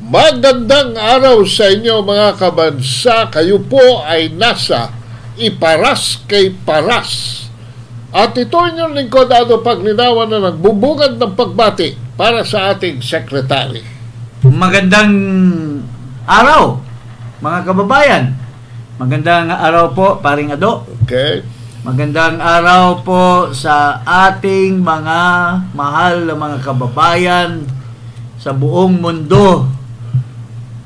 Magandang araw sa inyo mga kabansa. Kayo po ay nasa Iparas kay Paras. At ito inyong lingkod Ado Paglinawan na nagbubungad ng pagbati para sa ating sekretary. Magandang araw mga kababayan. Magandang araw po paring Ado. Okay. Magandang araw po sa ating mga mahal na mga kababayan sa buong mundo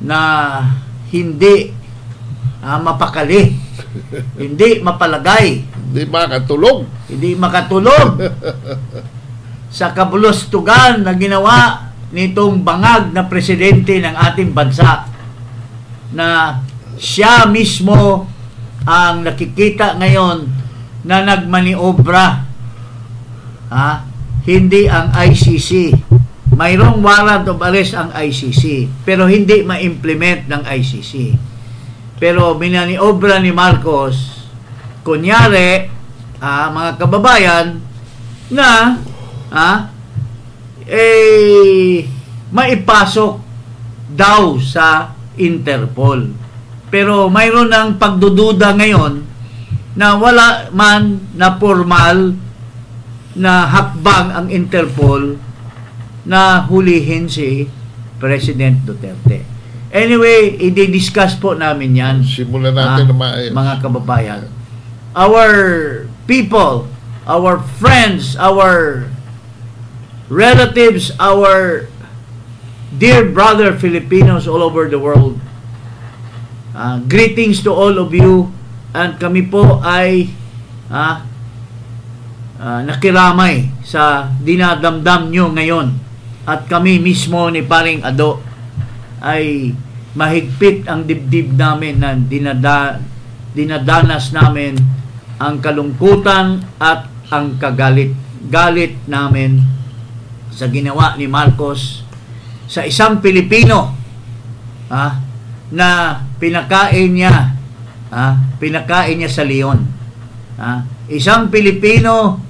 na hindi mapakali, hindi mapalagay, hindi makatulog sa kabulustugan na ginawa nitong bangag na presidente ng ating bansa, na siya mismo ang nakikita ngayon na nagmaniobra, hindi ang ICC. Mayroong warrant of arrest ang ICC, pero hindi ma-implement ng ICC. Pero minaniobra ni Marcos, kunyari, mga kababayan, na maipasok daw sa Interpol. Pero mayroon ng pagdududa ngayon na wala man na formal na hakbang ang Interpol na hulihin si President Duterte. Anyway, i-discuss po namin yan. Simulan natin na maayos. Mga kababayan. Our people, our friends, our relatives, our dear brother Filipinos all over the world, greetings to all of you, and kami po ay nakiramay sa dinadamdam nyo ngayon. At kami mismo ni Paring Ado ay mahigpit ang dibdib namin na dinadanas namin ang kalungkutan at ang galit namin sa ginawa ni Marcos sa isang Pilipino na pinakain niya sa leon. Isang Pilipino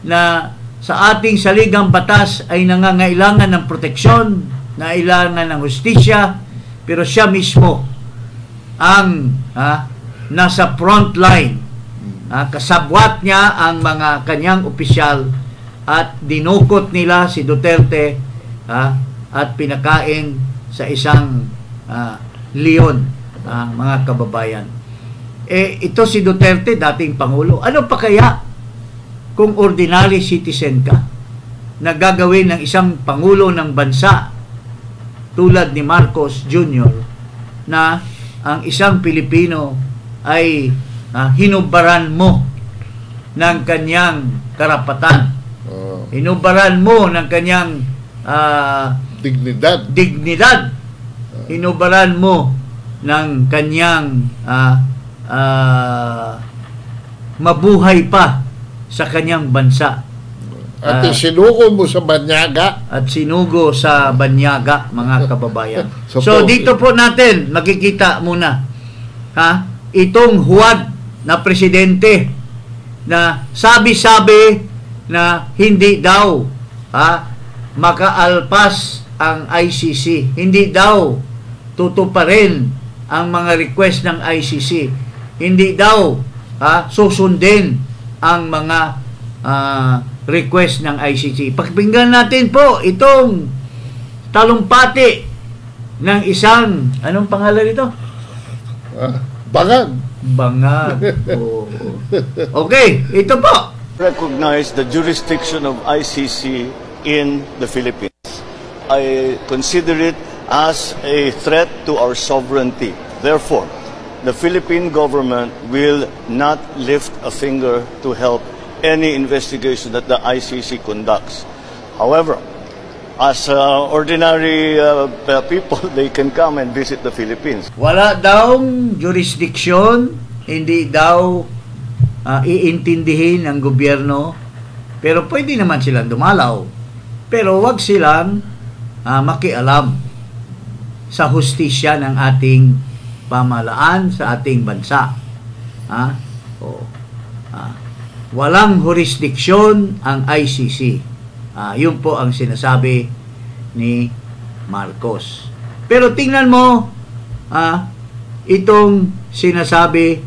na sa ating saligang batas ay nangangailangan ng proteksyon, nangangailangan ng hustisya, pero siya mismo ang nasa front line. Kasabwat niya ang mga kanyang opisyal at dinukot nila si Duterte at pinakain sa isang leon, mga kababayan. Ito si Duterte, dating Pangulo. Ano pa kaya kung ordinary citizen ka na gagawin ng isang Pangulo ng bansa tulad ni Marcos Jr. na ang isang Pilipino ay hinubaran mo ng kanyang karapatan, hinubaran mo ng kanyang dignidad, hinubaran mo ng kanyang mabuhay pa sa kanyang bansa. At sinugo mo sa Banyaga. At sinugo sa Banyaga, mga kababayan. So dito po natin makikita muna itong huwad na presidente na sabi-sabi na hindi daw makaalpas ang ICC, hindi daw tutuparin ang mga request ng ICC, hindi daw susundin ang mga request ng ICC. Pakinggan natin po itong talumpati ng isang, anong pangalan nito? Bangag. Okay, ito po. Recognize the jurisdiction of ICC in the Philippines. I consider it as a threat to our sovereignty. Therefore, the Philippine government will not lift a finger to help any investigation that the ICC conducts. However, as ordinary people, they can come and visit the Philippines. Wala daw jurisdiction, hindi daw iintindihin ng gobyerno, pero pwede naman silang dumalaw. Pero wag silang makialam sa hustisya ng ating pamahalaan sa ating bansa. Walang jurisdiksyon ang ICC. Yun po ang sinasabi ni Marcos. Pero tingnan mo, itong sinasabi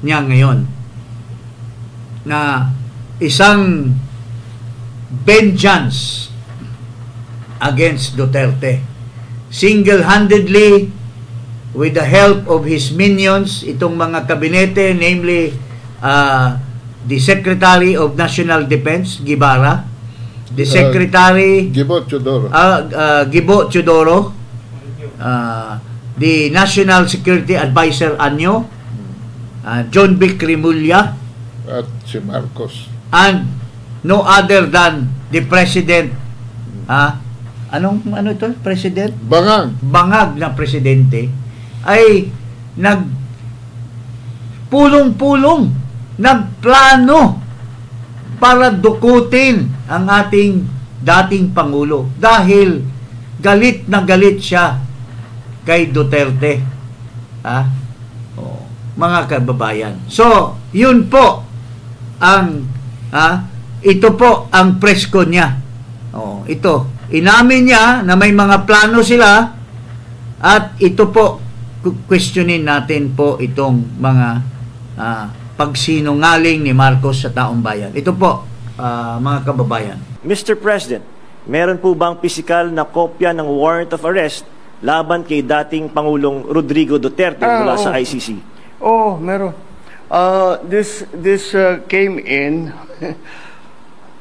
niya ngayon na isang vengeance against Duterte. Single-handedly, with the help of his minions, itong mga kabinete, namely the Secretary of National Defense, Guevara, the Secretary Gibo Teodoro, the National Security Advisor Anyo, John Vic Rimulya, at si Marcos. and no other than the President. Ano ito? President? Bangag na presidente ay nagpulong-pulong, nagplano para dukutin ang ating dating Pangulo dahil galit na galit siya kay Duterte. Mga kababayan. So, yun po ang ito po ang presko niya. Ito, inamin niya na may mga plano sila at ito po questionin natin po itong mga pagsinungaling ni Marcos sa taong bayan. Ito po, mga kababayan. Mr. President, meron po bang pisikal na kopya ng warrant of arrest laban kay dating Pangulong Rodrigo Duterte mula sa ICC? Meron. This came in.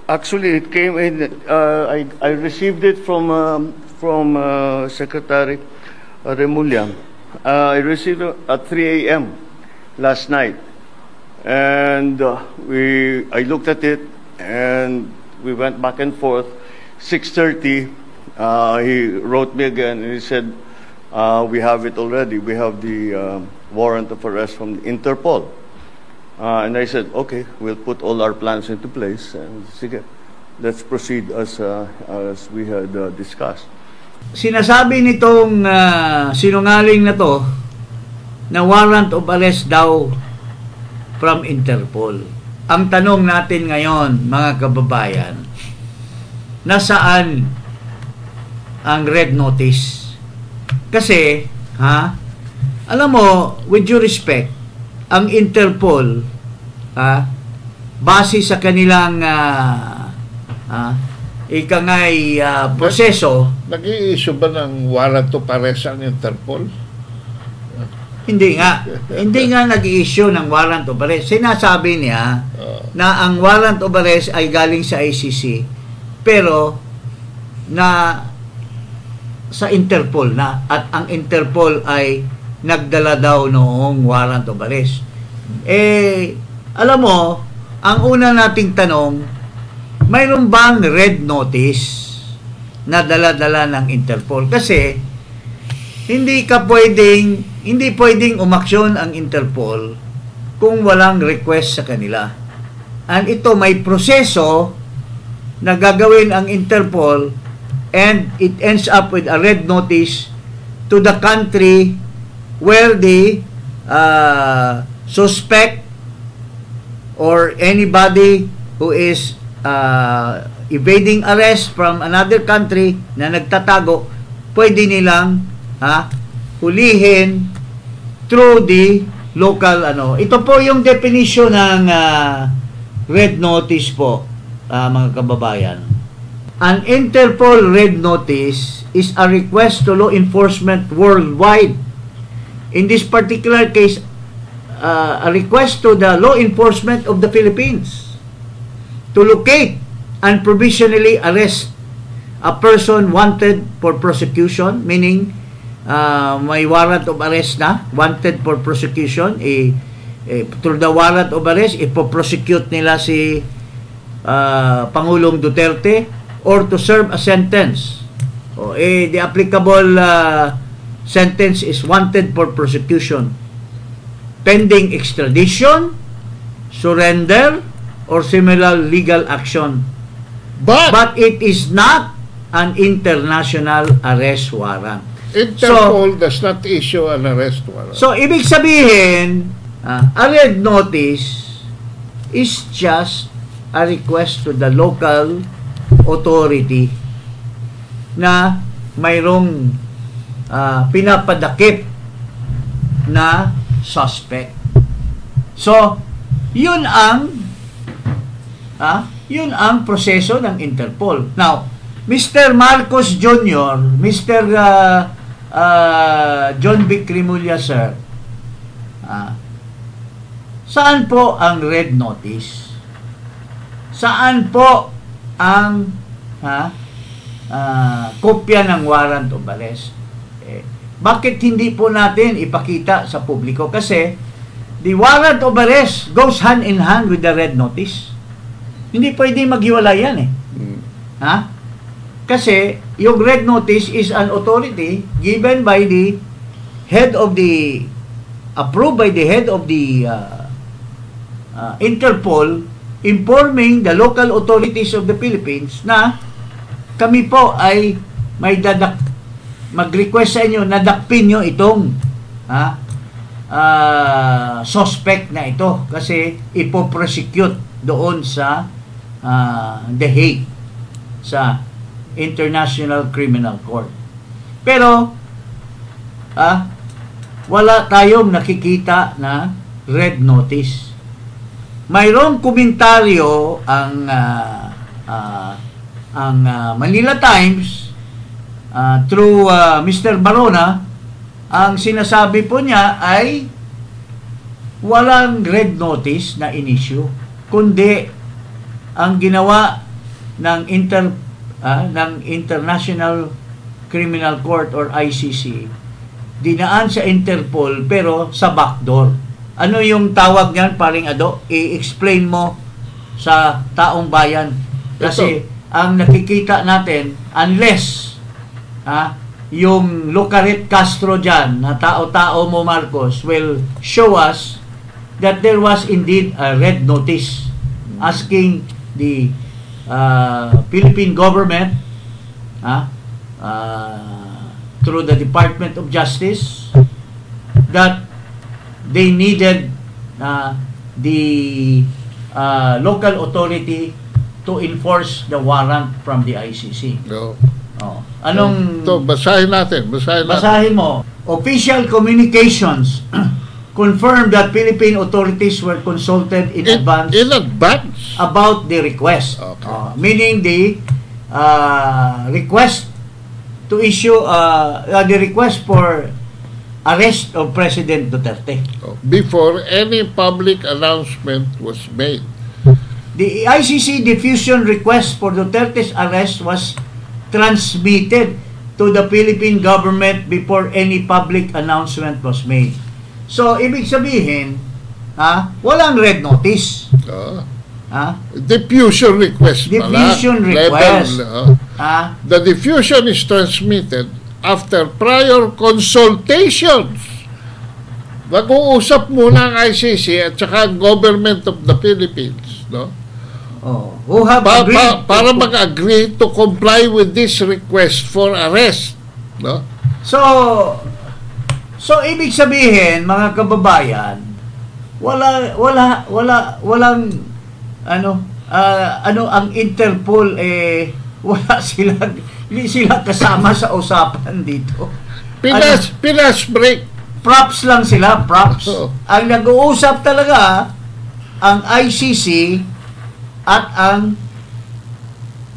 Actually, it came in. I received it from Secretary Remulla. I received it at 3 a.m. last night, and I looked at it, and we went back and forth. 6:30, he wrote me again, and he said, "We have it already. We have the warrant of arrest from Interpol." And I said, "Okay, we'll put all our plans into place, and sige, let's proceed as we had discussed." Sinasabi nitong sinungaling na to na warrant of arrest daw from Interpol. Ang tanong natin ngayon, mga kababayan, nasaan ang red notice? Kasi, alam mo, with due respect, ang Interpol, base sa kanilang proseso. Nag-i-issue ba ng warrant of arrest ang Interpol? Hindi nga nag-i-issue ng warrant of arrest. Sinasabi niya na ang warrant of arrest ay galing sa ICC, pero na sa Interpol na, at ang Interpol ay nagdala daw noong warrant of arrest. Alam mo, ang una nating tanong, mayroon bang red notice na dala-dala ng Interpol? Kasi hindi pwedeng umaksyon ang Interpol kung walang request sa kanila. And ito, may proseso na gagawin ang Interpol, and it ends up with a red notice to the country where the suspect or anybody who is evading arrest from another country na nagtatago, pwede nilang hulihin through the local Ito po yung definition ng red notice po, mga kababayan. An Interpol red notice is a request to law enforcement worldwide. In this particular case, a request to the law enforcement of the Philippines to locate and provisionally arrest a person wanted for prosecution, meaning may warrant of arrest na, wanted for prosecution, through the warrant of arrest, ipoprosecute nila si Pangulong Duterte, or to serve a sentence. The applicable sentence is wanted for prosecution, pending extradition, surrender, or similar legal action. But it is not an international arrest warrant. Interpol does not issue an arrest warrant. So, ibig sabihin, a red notice is just a request to the local authority na mayroong pinapadakip na suspect. So, yun ang proseso ng Interpol. Now, Mr. Marcos Jr., Mr. John Vic Rimulya, sir, saan po ang red notice? Saan po ang kopya ng warrant of arrest? Bakit hindi po natin ipakita sa publiko? Kasi the warrant of arrest goes hand in hand with the red notice. Hindi pwede maghiwalay yan eh. Kasi yung red notice is an authority given by the head of the, approved by the head of the Interpol, informing the local authorities of the Philippines na kami po ay may mag-request sa inyo na dakpin nyo itong suspect na ito kasi ipoprosecute doon sa The Hague, sa International Criminal Court. Pero wala tayong nakikita na red notice. Mayroong komentaryo ang Manila Times through Mr. Barona. Ang sinasabi po niya ay walang red notice na in-issue, kundi ang ginawa ng International Criminal Court or ICC, dinaan sa Interpol pero sa backdoor. Ano yung tawag niyan, paring Ado? I-explain mo sa taong bayan. Kasi ang nakikita natin, unless yung Lucaret Castro dyan, na tao-tao mo Marcos, will show us that there was indeed a red notice asking the Philippine government through the Department of Justice that they needed the local authority to enforce the warrant from the ICC. No. Anong... Ito, basahin natin. Basahin mo. Official communications confirmed that Philippine authorities were consulted in advance about the request. Okay. Meaning the request to issue the request for arrest of President Duterte. Before any public announcement was made. The ICC diffusion request for Duterte's arrest was transmitted to the Philippine government before any public announcement was made. So, ibig sabihin, walang red notice. Diffusion request. Diffusion request. The diffusion is transmitted after prior consultations. Mag-uusap muna ang ICC at saka government of the Philippines, no? Who have agreed para mag-agree to comply with this request for arrest, no? So ibig sabihin, mga kababayan, walang ang Interpol hindi sila kasama sa usapan dito. Pinas break. Props lang sila, props. Ang nag-uusap talaga ang ICC at ang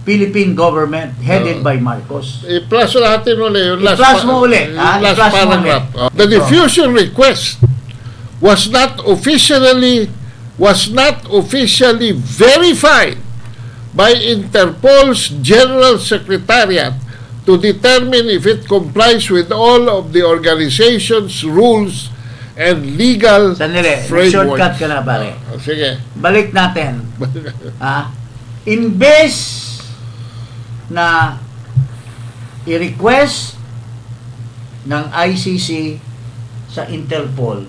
Philippine government headed by Marcos. I-plus natin ulit yung last paragraph. The diffusion request was not officially verified by Interpol's General Secretariat to determine if it complies with all of the organization's rules and legal frameworks. Shortcut ka na, pare. Sige. Balik natin. Imbes na i-request ng ICC sa Interpol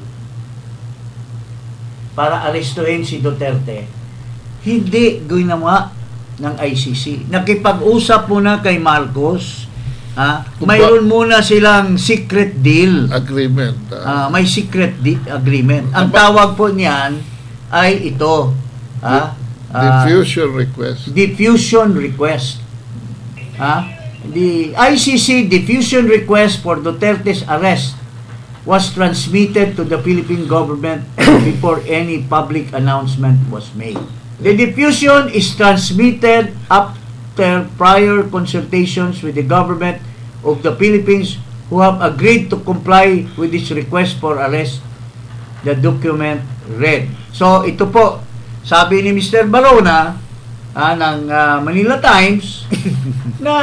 para arestuhin si Duterte, hindi ginawa ng ICC. Nakipag-usap muna kay Marcos. Mayroon muna silang secret deal. Agreement. May secret agreement. Ang tawag po niyan ay ito. Diffusion request. Diffusion request. the ICC diffusion request for Duterte's arrest was transmitted to the Philippine government before any public announcement was made. The diffusion is transmitted after prior consultations with the government of the Philippines, who have agreed to comply with its request for arrest. The document read. So ito po, sabi ni Mr. Barona ng Manila Times na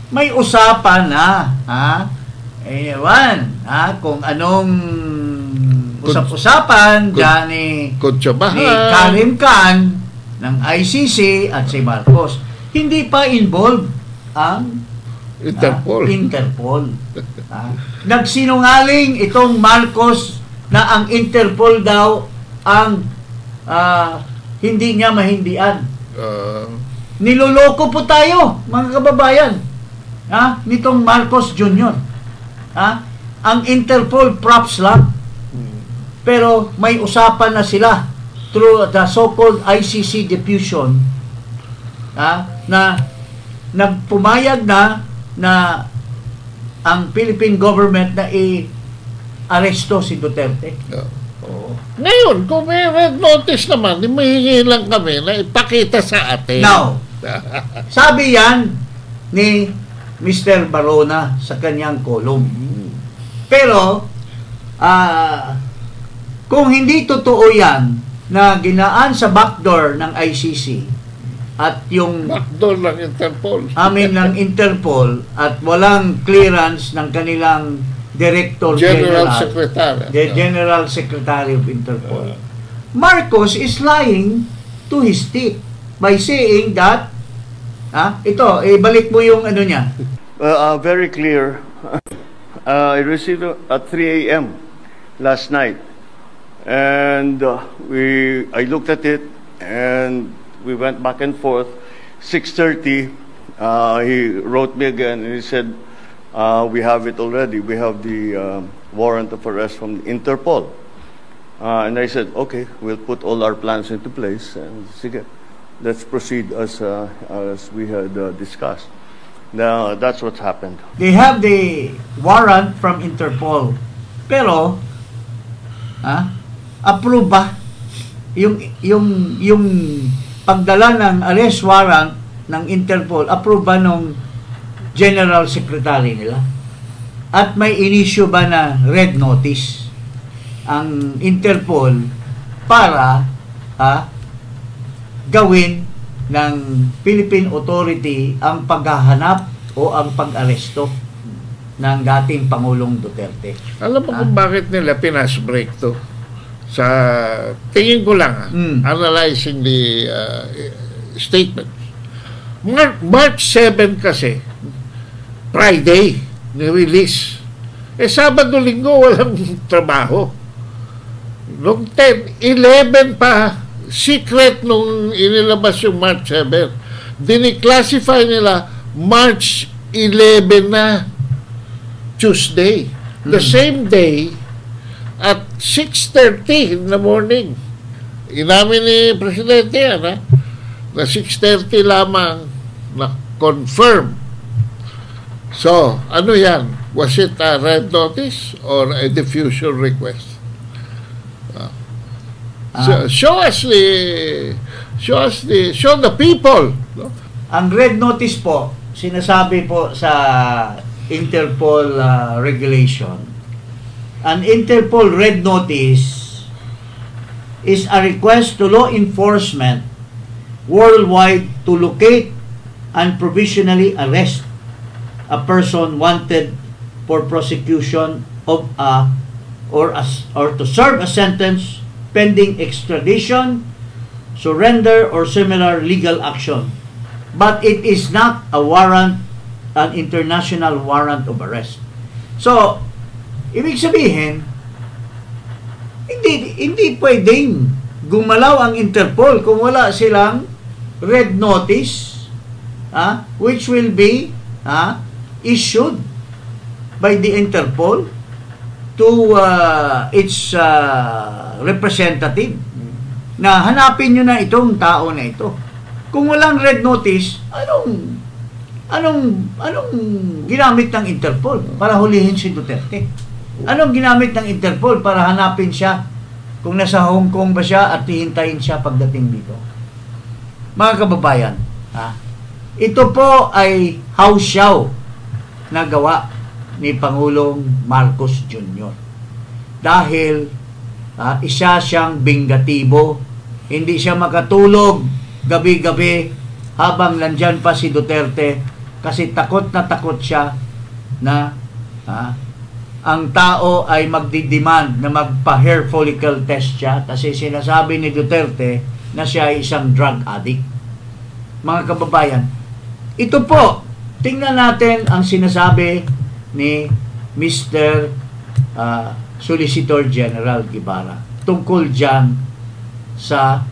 may usapan na ewan kung anong usap-usapan dyan ni Karim Khan ng ICC at si Marcos. Hindi pa involved ang Interpol. Nagsinungaling itong Marcos na ang Interpol daw ang hindi niya mahindian. Niloloko po tayo, mga kababayan, nitong Marcos Jr. Ang Interpol props lang. Pero may usapan na sila through the so-called ICC diffusion na nagpumayag na ang Philippine government na i-aresto si Duterte. Ngayon, kung may red notice naman, mahingi lang kami na ipakita sa atin. Now, sabi yan ni Mr. Barona sa kanyang column. Pero, kung hindi totoo yan na ginaan sa backdoor ng ICC at yung backdoor ng Interpol, ng Interpol at walang clearance ng kanilang Director General Secretary. The General Secretary of Interpol. Marcos is lying to his teeth by saying that ito, balik mo yung ano niya. Very clear. I received at 3 a.m. last night, and I looked at it, and we went back and forth. 6:30, he wrote me again, and he said, we have it already. We have the warrant of arrest from Interpol. And I said, okay, we'll put all our plans into place, and sige, let's proceed as we had discussed. Now, that's what's happened. They have the warrant from Interpol. Pero, approve ba? Yung pagdala ng arrest warrant ng Interpol, approve ba nung General Secretary nila? At may inisyu ba na red notice ang Interpol para gawin ng Philippine Authority ang paghahanap o ang pag-aresto ng dating Pangulong Duterte? Alam mo kung bakit nila pinas-break to? Sa tingin ko lang, analyzing the statement. March 7 kasi, Friday, ni-release. Sabado-linggo, walang trabaho. Noong 10, 11 pa, secret nung inilabas yung March 7. Diniclassify nila March 11 na Tuesday. The same day, at 6:30 in the morning. Inamin ni Presidente yan, na 6:30 lamang na confirm. So, ano yan? Was it a red notice or a diffusion request? Show the people. No? Ang red notice po, sinasabi po sa Interpol regulation. An Interpol red notice is a request to law enforcement worldwide to locate and provisionally arrest a person wanted for prosecution of or to serve a sentence pending extradition, surrender, or similar legal action. But it is not a warrant, an international warrant of arrest. So, ibig sabihin, hindi pwedeng gumalaw ang Interpol kung wala silang red notice which will be issued by the Interpol to its representative na hanapin nyo na itong tao na ito. Kung walang red notice, Anong ginamit ng Interpol para hulihin si Duterte? Anong ginamit ng Interpol para hanapin siya kung nasa Hong Kong ba siya at hihintayin siya pagdating dito? Mga kababayan, ito po ay hausyaw na gawa ni Pangulong Marcos Jr. Dahil isa siyang bingatibo, hindi siya makatulog gabi-gabi habang nandyan pa si Duterte kasi takot na takot siya na ang tao ay magdidemand na magpa-hair follicle test siya kasi sinasabi ni Duterte na siya ay isang drug addict. Mga kababayan, ito po, tingnan natin ang sinasabi ni Mr. Solicitor General Guevara tungkol dyan sa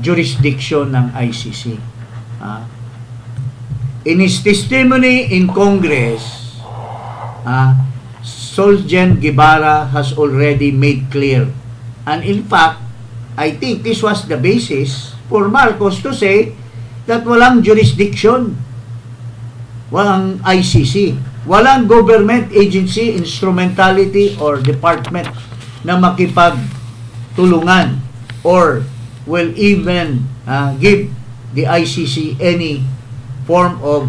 jurisdiction ng ICC. In his testimony in Congress, Solgen Guevara has already made clear, and in fact, I think this was the basis for Marcos to say that walang jurisdiction, walang ICC, walang government agency, instrumentality, or department na makipagtulungan or will even give the ICC any form of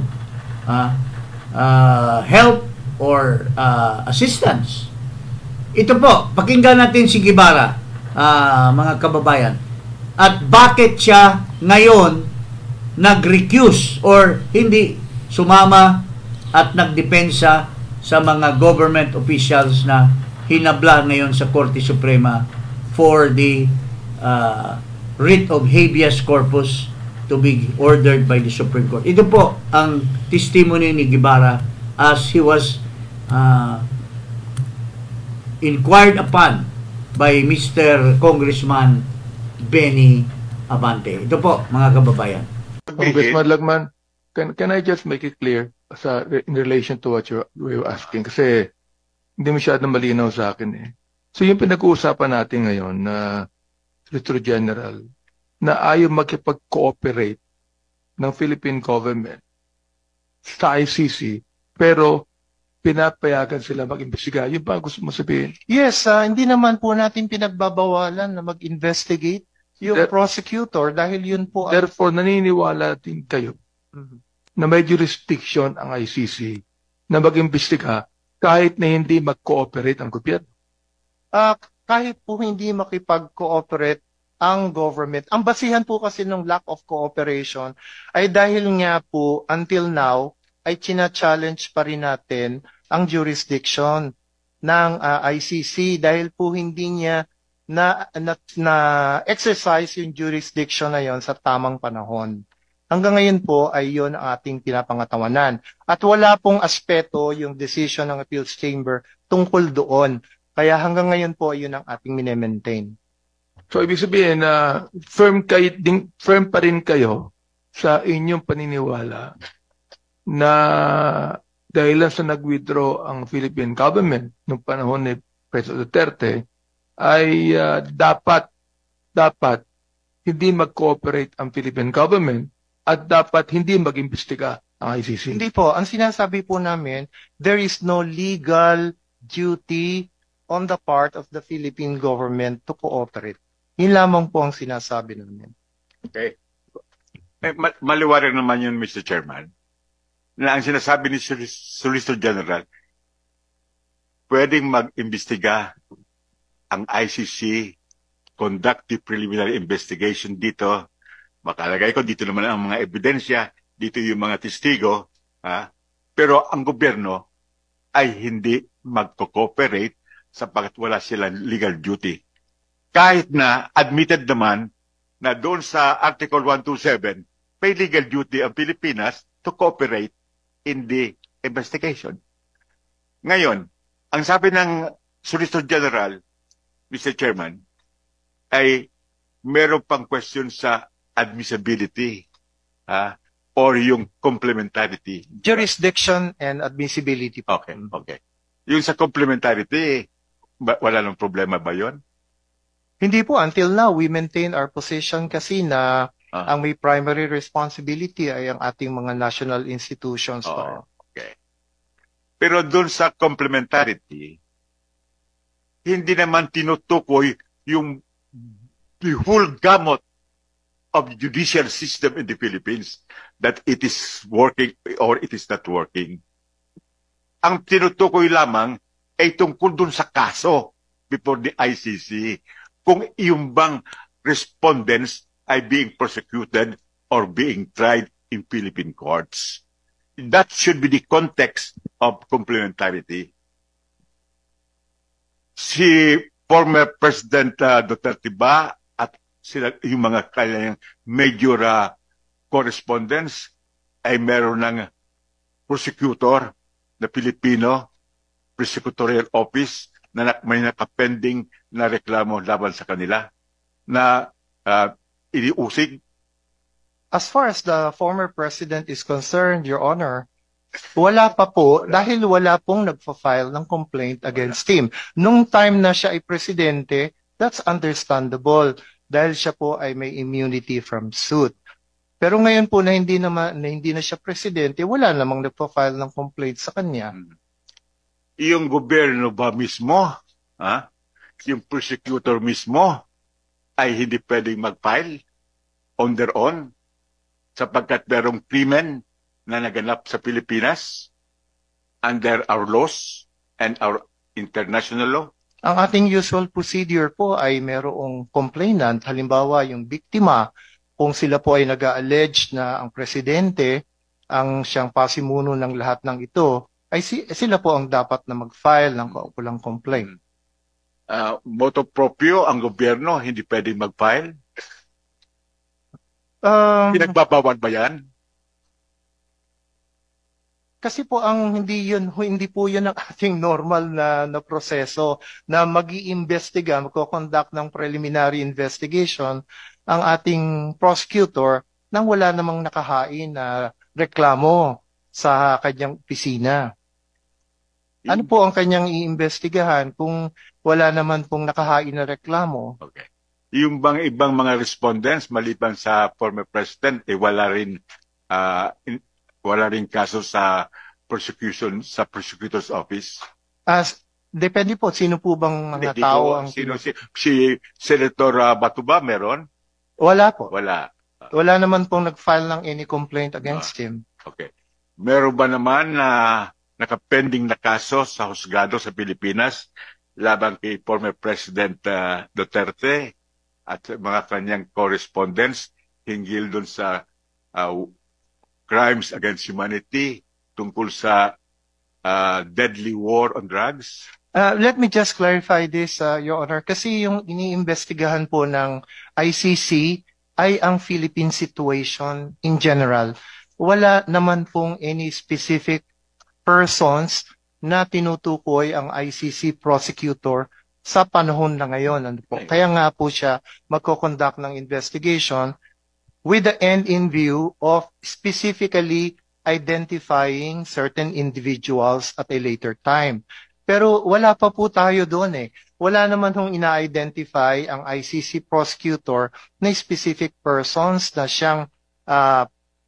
help or assistance. Ito po, pakinggan natin si Guevara, mga kababayan. At bakit siya ngayon nag-recuse or hindi sumama at nagdepensa sa mga government officials na hinabla ngayon sa Korte Suprema for the writ of habeas corpus to be ordered by the Supreme Court. Ito po ang testimony ni Guevara as he was inquired upon by Mr. Congressman Benny Abante. Ito po, mga kababayan. Congressman Lagman, can I just make it clear in relation to what you were asking? Kasi hindi masyadong malinaw sa akin eh. So yung pinag-uusapan natin ngayon na Solicitor General na ayaw makipag-cooperate ng Philippine government sa ICC pero pinapayagan sila mag-imbestiga. Yun ba gusto mo sabihin? Yes, hindi naman po natin pinagbabawalan na mag-investigate yung prosecutor dahil yun po... Therefore, naniniwala din kayo na may jurisdiction ang ICC na mag-imbestiga kahit na hindi mag-cooperate ang gobyerno? Kahit po hindi makipag-cooperate ang government. Ang basihan po kasi ng lack of cooperation ay dahil nga po until now ay china-challenge pa rin natin ang jurisdiction ng ICC dahil po hindi niya na exercise yung jurisdiction na yon sa tamang panahon. Hanggang ngayon po ay yun ang ating pinapangatawanan. At wala pong aspeto yung decision ng Appeals Chamber tungkol doon. Kaya hanggang ngayon po ay yun ang ating mine-maintain. So ibig sabihin na firm pa rin kayo sa inyong paniniwala na dahil lang sa nag-withdraw ang Philippine government noong panahon ni President Duterte ay dapat hindi mag-cooperate ang Philippine government at dapat hindi mag-imbestiga ang ICC. Hindi po. Ang sinasabi po namin, there is no legal duty on the part of the Philippine government to cooperate. Yun lamang po ang sinasabi namin. Okay. Maliwanag naman yun, Mr. Chairman, na ang sinasabi ni Solicitor General, pwedeng mag-imbestiga ang ICC, conduct the preliminary investigation dito. Makalagay ko, dito naman ang mga ebidensya, dito yung mga testigo, pero ang gobyerno ay hindi mag-cooperate sapagkat wala silang legal duty. Kahit na admitted naman na doon sa Article 127, may legal duty ang Pilipinas to cooperate in the investigation. Ngayon, ang sabi ng Solicitor General, Mr. Chairman, ay meron pang question sa admissibility or yung complementarity. Jurisdiction and admissibility. Okay. Yung sa complementarity, wala nang problema ba yun? Hindi po. Until now, we maintain our position kasi na Ang may primary responsibility ay ang ating mga national institutions. Okay. Pero doon sa complementarity, hindi naman tinutukoy yung the whole gamut of the judicial system in the Philippines that it is working or it is not working. Ang tinutukoy lamang ay tungkol dun sa kaso before the ICC, kung yung bang respondents ay being prosecuted or being tried in Philippine courts. That should be the context of complementarity. Si former President Duterte ba at sila, yung mga kanyang major correspondents ay meron ng prosecutor na Pilipino, prosecutorial office na may nakapending na reklamo laban sa kanila na iniusig. As far as the former president is concerned, Your Honor, wala pa po dahil wala pong nagpa-file ng complaint against him. Nung time na siya ay presidente, that's understandable dahil siya po ay may immunity from suit. Pero ngayon po na hindi na siya presidente, wala namang nagpa-file ng complaint sa kanya. Yung gobyerno ba mismo, yung prosecutor mismo, ay hindi pwedeng mag-file on their own sapagkat merong krimen na naganap sa Pilipinas under our laws and our international law? Ang ating usual procedure po ay merong complainant, halimbawa yung biktima, kung sila po ay nag-allege na ang presidente ang siyang pasimuno ng lahat ng ito, ay sila po ang dapat na mag-file ng kaukulang complaint. Motu proprio ang gobyerno hindi pwedeng mag-file? Pinagbabawal ba yan? Kasi po hindi po 'yun ang ating normal na proseso na mag-iimbestiga, magko-conduct ng preliminary investigation ang ating prosecutor nang wala namang nakahain na reklamo sa kanyang opisina. Ano po ang kanyang iimbestigahan kung wala naman pong nakahain na reklamo? Okay. Yung bang ibang mga respondents maliban sa former president wala rin kaso sa prosecution sa prosecutor's office? Depende po sino po bang mga tao ang si Senator Bato ba meron? Wala po. Wala naman pong nag-file ng any complaint against him. Okay. Meron ba naman na nakapending na kaso sa husgado sa Pilipinas laban kay former President Duterte at mga kanyang correspondents hinggil dun sa crimes against humanity tungkol sa deadly war on drugs? Let me just clarify this, Your Honor, kasi yung iniimbestigahan po ng ICC ay ang Philippine situation in general. Wala naman pong any specific persons na tinutukoy ang ICC prosecutor sa panahon na ngayon. Kaya nga po siya magko-conduct ng investigation with the end in view of specifically identifying certain individuals at a later time. Pero wala pa po tayo doon eh. Wala naman hong ina-identify ang ICC prosecutor na specific persons na siyang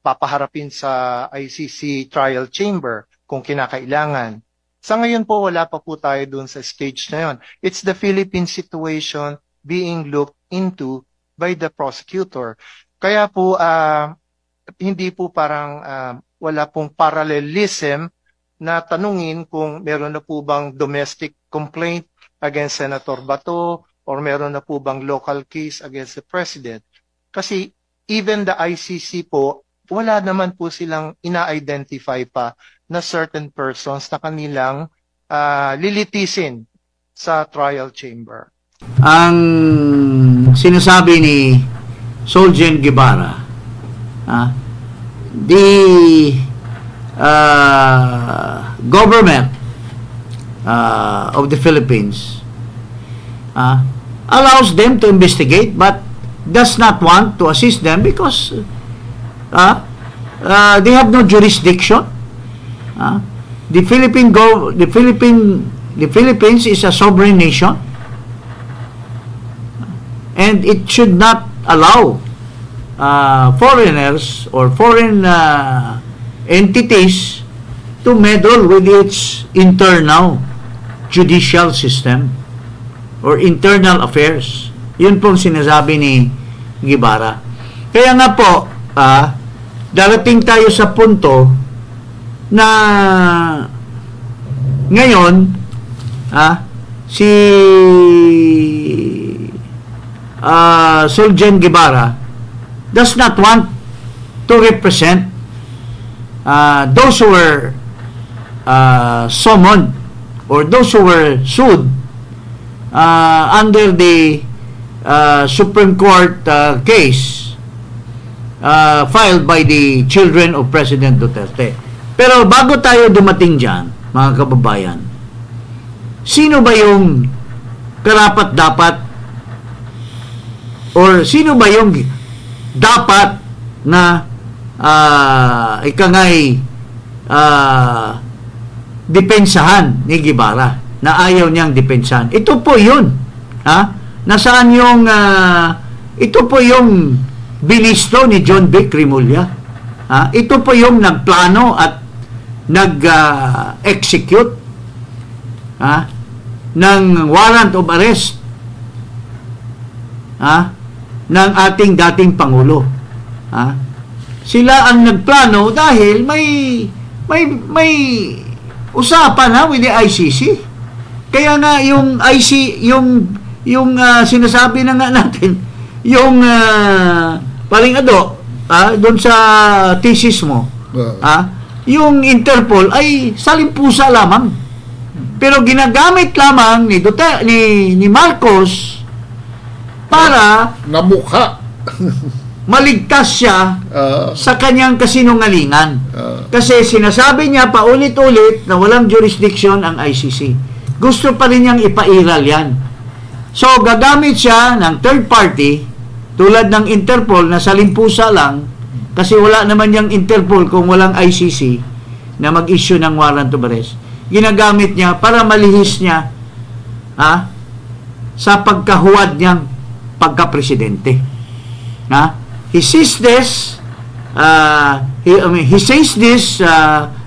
papaharapin sa ICC trial chamber kung kinakailangan. Sa ngayon po, wala pa po tayo doon sa stage na yon. It's the Philippine situation being looked into by the prosecutor. Kaya po, hindi po parang wala pong parallelism na tanungin kung meron na po bang domestic complaint against Senator Bato or meron na po bang local case against the President. Kasi even the ICC po, wala naman po silang ina-identify pa na certain persons na kanilang lilitisin sa trial chamber. Ang sinasabi ni Soljen Guevara, the government of the Philippines allows them to investigate but does not want to assist them because they have no jurisdiction. The Philippines is a sovereign nation and it should not allow foreigners or foreign entities to meddle with its internal judicial system or internal affairs. Yun pong sinasabi ni Guevara. Kaya nga po, darating tayo sa punto na ngayon, si Suljan Guevara does not want to represent those who were summoned or those who were sued under the Supreme Court case filed by the children of President Duterte. Pero bago tayo dumating dyan, mga kababayan, sino ba yung karapat-dapat or sino ba yung dapat na ikangay depensahan ni Guevara na ayaw niyang depensahan? Ito po yun. Nasaan yung ito po yung binisto ni John Vic Rimulya. Ito po yung nagplano at nag-execute ng warrant of arrest ng ating dating Pangulo. Sila ang nagplano dahil may usapan with the ICC. Kaya nga yung yung sinasabi na nga natin, yung paring Ado, doon sa thesis mo, yung Interpol ay salimpusa lamang. Pero ginagamit lamang ni Marcos para namukha maligtas siya sa kanyang kasinungalingan. Kasi sinasabi niya paulit-ulit na walang jurisdiction ang ICC. Gusto pa rin niyang ipairal yan. So, gagamit siya ng third party tulad ng Interpol na salimpusa lang kasi wala naman yung Interpol kung walang ICC na mag-issue ng warrant of arrest. Ginagamit niya para malihis niya sa pagkahuwad niyang pagka-presidente. He says this, he says this,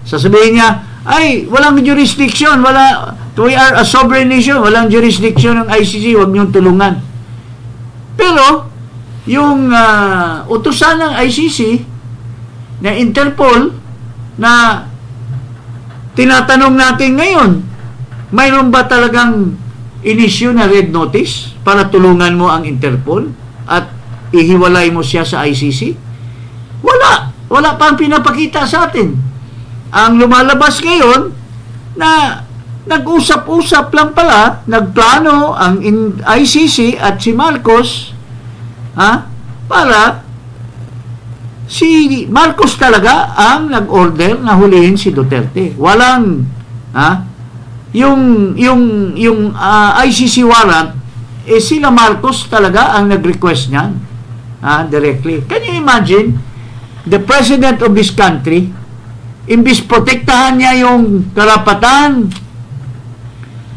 sasabihin niya, ay, walang jurisdiction, we are a sovereign nation, walang jurisdiction ng ICC, huwag niyong tulungan. Pero, yung utusan ng ICC na Interpol na tinatanong natin ngayon, mayroon ba talagang in-issue na red notice para tulungan mo ang Interpol at ihiwalay mo siya sa ICC? Wala pa ang pinapakita sa atin. Ang lumalabas ngayon na nag-usap-usap lang pala, nagplano ang ICC at si Marcos para si Marcos talaga ang nag-order na hulihin si Duterte. Walang yung ICC warrant sila Marcos talaga ang nag-request niyan directly. Can you imagine the president of this country, imbis protektahan niya yung karapatan,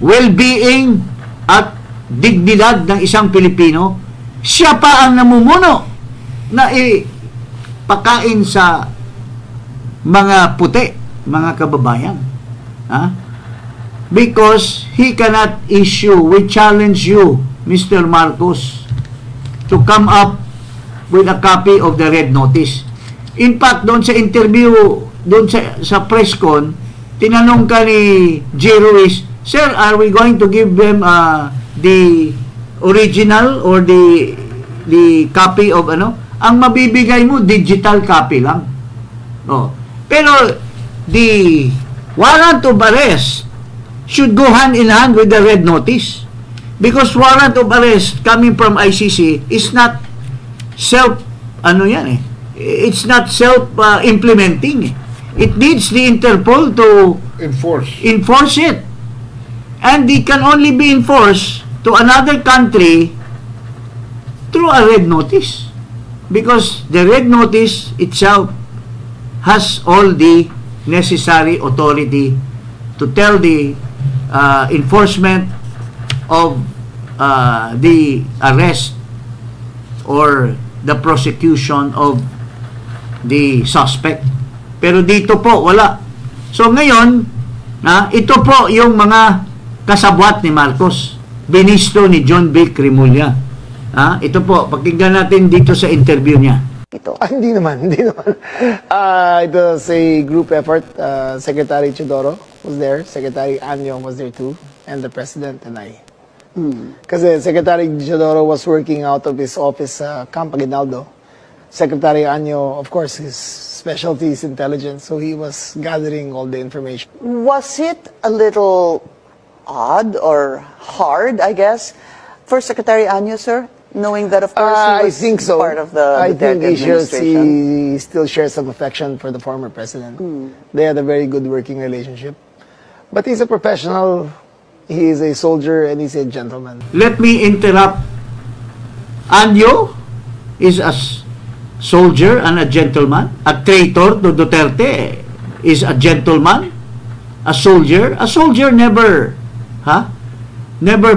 well-being at dignidad ng isang Pilipino, siya pa ang namumuno na pakain sa mga puti, mga kababayan. Because he cannot issue, we challenge you, Mr. Marcos, to come up with a copy of the red notice. In fact, doon sa interview, doon sa press con, tinanong ka ni J. Ruiz, Sir, are we going to give them the original or the copy of ano? Ang mabibigay mo, digital copy lang. Pero, the warrant of arrest should go hand in hand with the red notice. Because warrant of arrest coming from ICC is not it's not self-implementing. It needs the Interpol to enforce it. And it can only be enforced to another country through a red notice. Because the red notice itself has all the necessary authority to tell the enforcement of the arrest or the prosecution of the suspect. Pero dito po, wala. So ngayon, ito po yung mga kasabwat ni Marcos. Binisto ni John Vic Remulla. Ito po, pakinggan natin dito sa interview niya. Hindi naman. It was a group effort. Secretary Teodoro was there. Secretary Anyo was there too. And the President and I. Kasi Secretary Teodoro was working out of his office sa Camp Aguinaldo. Secretary Anyo, of course, his specialty is intelligence, so he was gathering all the information. Was it a little odd or hard, I guess, for Secretary Anyo, sir? Knowing that, of course, he was I think so. part of the I think administration. he still shares some affection for the former president. They had a very good working relationship. But he's a professional, he is a soldier, and he's a gentleman. Let me interrupt. Anyo is a soldier and a gentleman. A traitor to Duterte is a gentleman. A soldier never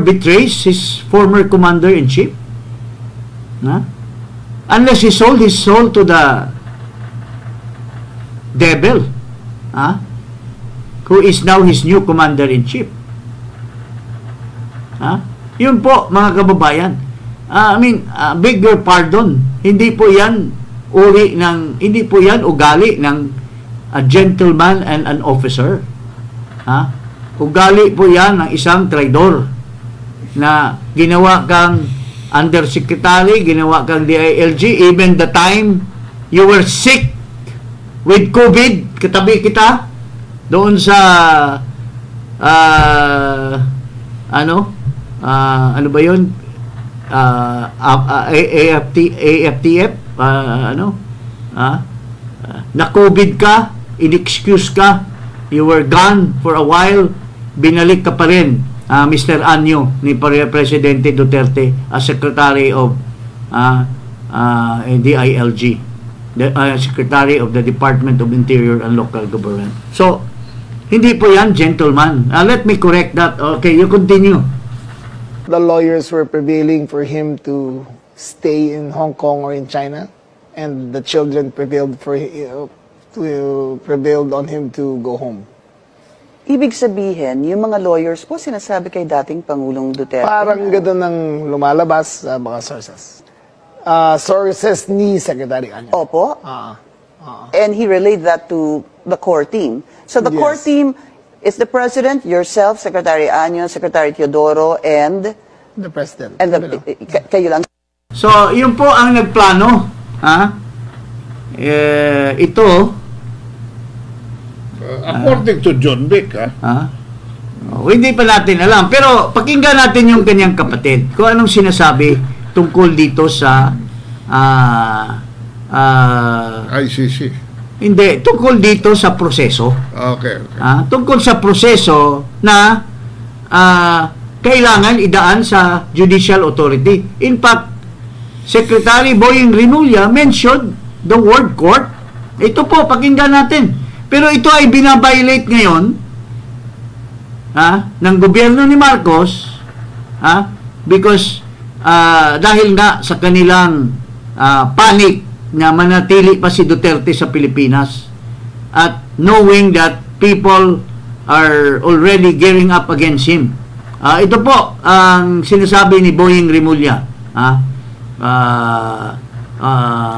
betrays his former commander-in-chief. Unless he sold his soul to the devil, who is now his new commander-in-chief. Yun po, mga kababayan. Beg your pardon, hindi po yan ugali ng a gentleman and an officer. Ugali po yan ng isang traidor na ginawa kang undersecretary, ginawa kang DILG, even the time you were sick with COVID, katabi kita doon sa ano ba yun? AFTF, na-COVID ka, in-excuse ka, you were gone for a while, binalik ka pa rin, Mr. Anyo, ni Presidente Duterte as Secretary of DILG, Secretary of the Department of Interior and Local Government. So, hindi po yan gentleman. Let me correct that. Okay, you continue. The lawyers were prevailing for him to stay in Hong Kong or in China, and the children prevailed on him to go home. Ibig sabihin, yung mga lawyers po sinasabi kay dating Pangulong Duterte. Parang gano'n ang lumalabas sa mga sources. Sources ni Secretary Anyo. Opo. And he relayed that to the core team. So the core team is the President, yourself, Secretary Anyo, Secretary Teodoro, and the President. And kayo lang. So, yun po ang nagplano. Ito, according to John Vic, hindi pa natin alam. Pero pakinggan natin yung kanyang kapatid. Kung anong sinasabi tungkol dito sa ICC. Hindi, tungkol dito sa proseso. Okay. Tungkol sa proseso na kailangan idaan sa judicial authority. In fact, Secretary Boying Remulla mentioned the word court. Ito po, pakinggan natin. Pero ito ay binabiolate ngayon ng gobyerno ni Marcos because dahil nga sa kanilang panic na manatili pa si Duterte sa Pilipinas at knowing that people are already gearing up against him. Ito po ang sinasabi ni Boying Remulla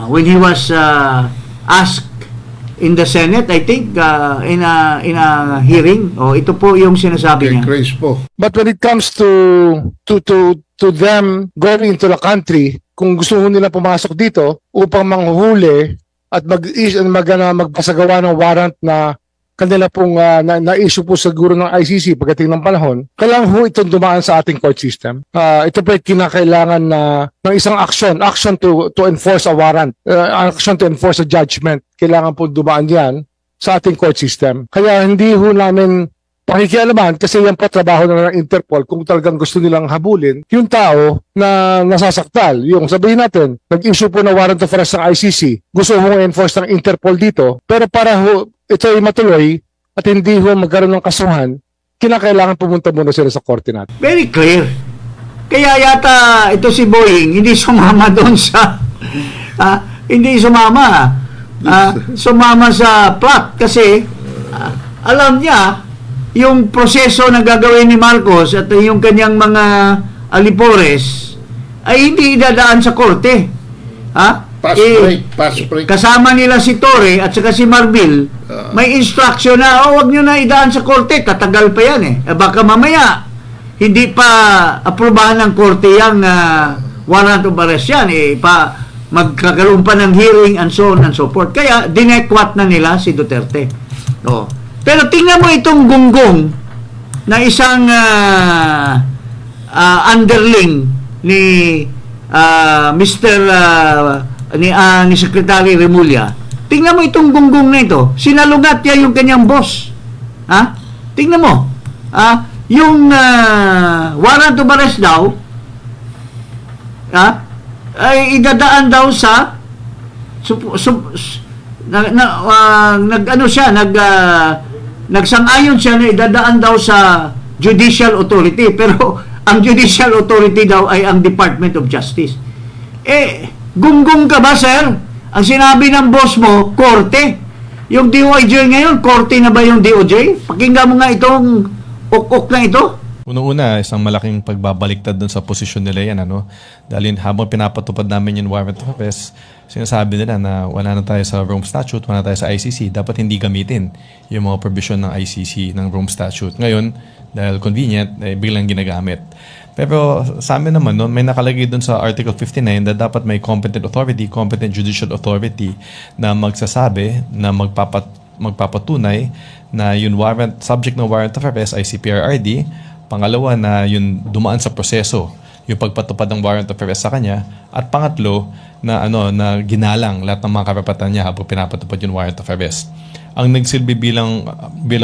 when he was asked in the Senate, I think in a hearing. Ito po yung sinasabi niya. But when it comes to them going into the country, kung gusto nila pumasok dito upang manghuhuli at magpasagawa ng warrant na kanila pong na-issue po siguro ng ICC pagdating ng panahon, kailangan po itong dumaan sa ating court system. Ito po ay kinakailangan ng isang action to enforce a warrant, action to enforce a judgment. Kailangan po dumaan yan sa ating court system. Kaya hindi ho namin pakikialaman kasi yan po trabaho na ng Interpol kung talagang gusto nilang habulin yung tao na nasasaktal. Yung sabihin natin, nag-issue po na warrant of arrest ng ICC, gusto mong enforce ng Interpol dito, pero para ho ito ay matuloy at hindi ho magkaroon ng kasuhan, kinakailangan pumunta muna sila sa korte natin. Very clear. Kaya yata ito si Boying hindi sumama doon sa Hindi sumama. Sumama sa plot kasi alam niya yung proseso na gagawin ni Marcos at yung kanyang mga alipores ay hindi idadaan sa korte. Pass break. Kasama nila si Torre at saka si Marbil, may instruction na, huwag nyo na idaan sa korte, katagal pa yan baka mamaya hindi pa aprobahan ng korte yung warrant of arrest yan, magkakaroon pa ng hearing and so on and so forth. Kaya dinekwat na nila si Duterte. Pero tingnan mo itong gunggong na isang underling ni ni Secretary Remulla. Tingnan mo itong gunggong na ito. Sinalungat niya yung kanyang boss. Tingnan mo. Yung warrant of arrest daw ay idadaan daw sa nagsang-ayon siya na idadaan daw sa judicial authority, pero ang judicial authority daw ay ang Department of Justice. Gunggong ka ba, sir? Ang sinabi ng boss mo, korte. Yung DOJ ngayon, korte na ba yung DOJ? Pakinggan mo nga itong ok-ok na ito. Una-una, isang malaking pagbabaliktad dun sa posisyon nila yan. Dahil habang pinapatupad namin yung warrant of arrest, sinasabi nila na wala na tayo sa Rome Statute, wala na tayo sa ICC. Dapat hindi gamitin yung mga provision ng ICC, ng Rome Statute. Ngayon, dahil convenient, biglang ginagamit. Pero sa amin naman, may nakalagay dun sa Article 59 na dapat may competent authority, competent judicial authority na magsasabi na magpapatunay na yung warrant, subject ng warrant of arrest ay si PRRD. Pangalawa na yung dumaan sa proseso, yung pagpatupad ng warrant of arrest sa kanya. At pangatlo, na na ginalang lahat ng mga karapatan niya habang pinapatupad yung warrant of arrest. Ang nagsilbi bilang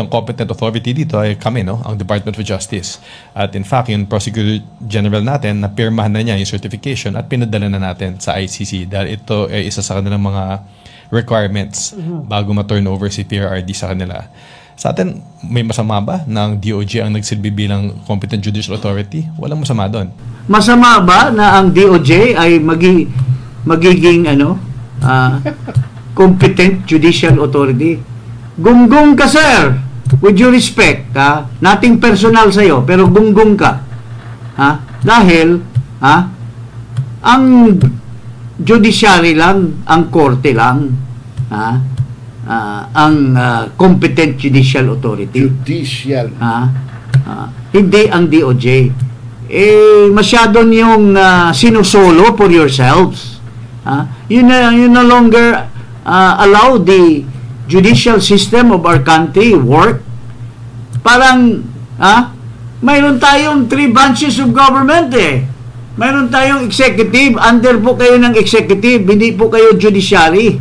competent authority dito ay kami, ang Department of Justice. At in fact, yung Prosecutor General natin, napirmahan na niya yung certification at pinadala na natin sa ICC dahil ito ay isa sa kanilang mga requirements bago ma-turn over si PRRD sa kanila. Sa atin, may masama ba na ang DOJ ang nagsilbi bilang competent judicial authority? Walang masama doon. Masama ba na ang DOJ ay magiging competent judicial authority? Gunggong ka, sir. With due respect, nothing personal sa'yo, pero gunggong ka. Dahil, ang judiciary lang, ang korte lang, ang competent judicial authority. Hindi ang DOJ. Masyado niyong sinusolo for yourselves. You no longer allow the judicial system of our country work. Parang mayroon tayong 3 branches of government mayroon tayong executive, under po kayo ng executive, hindi po kayo judiciary.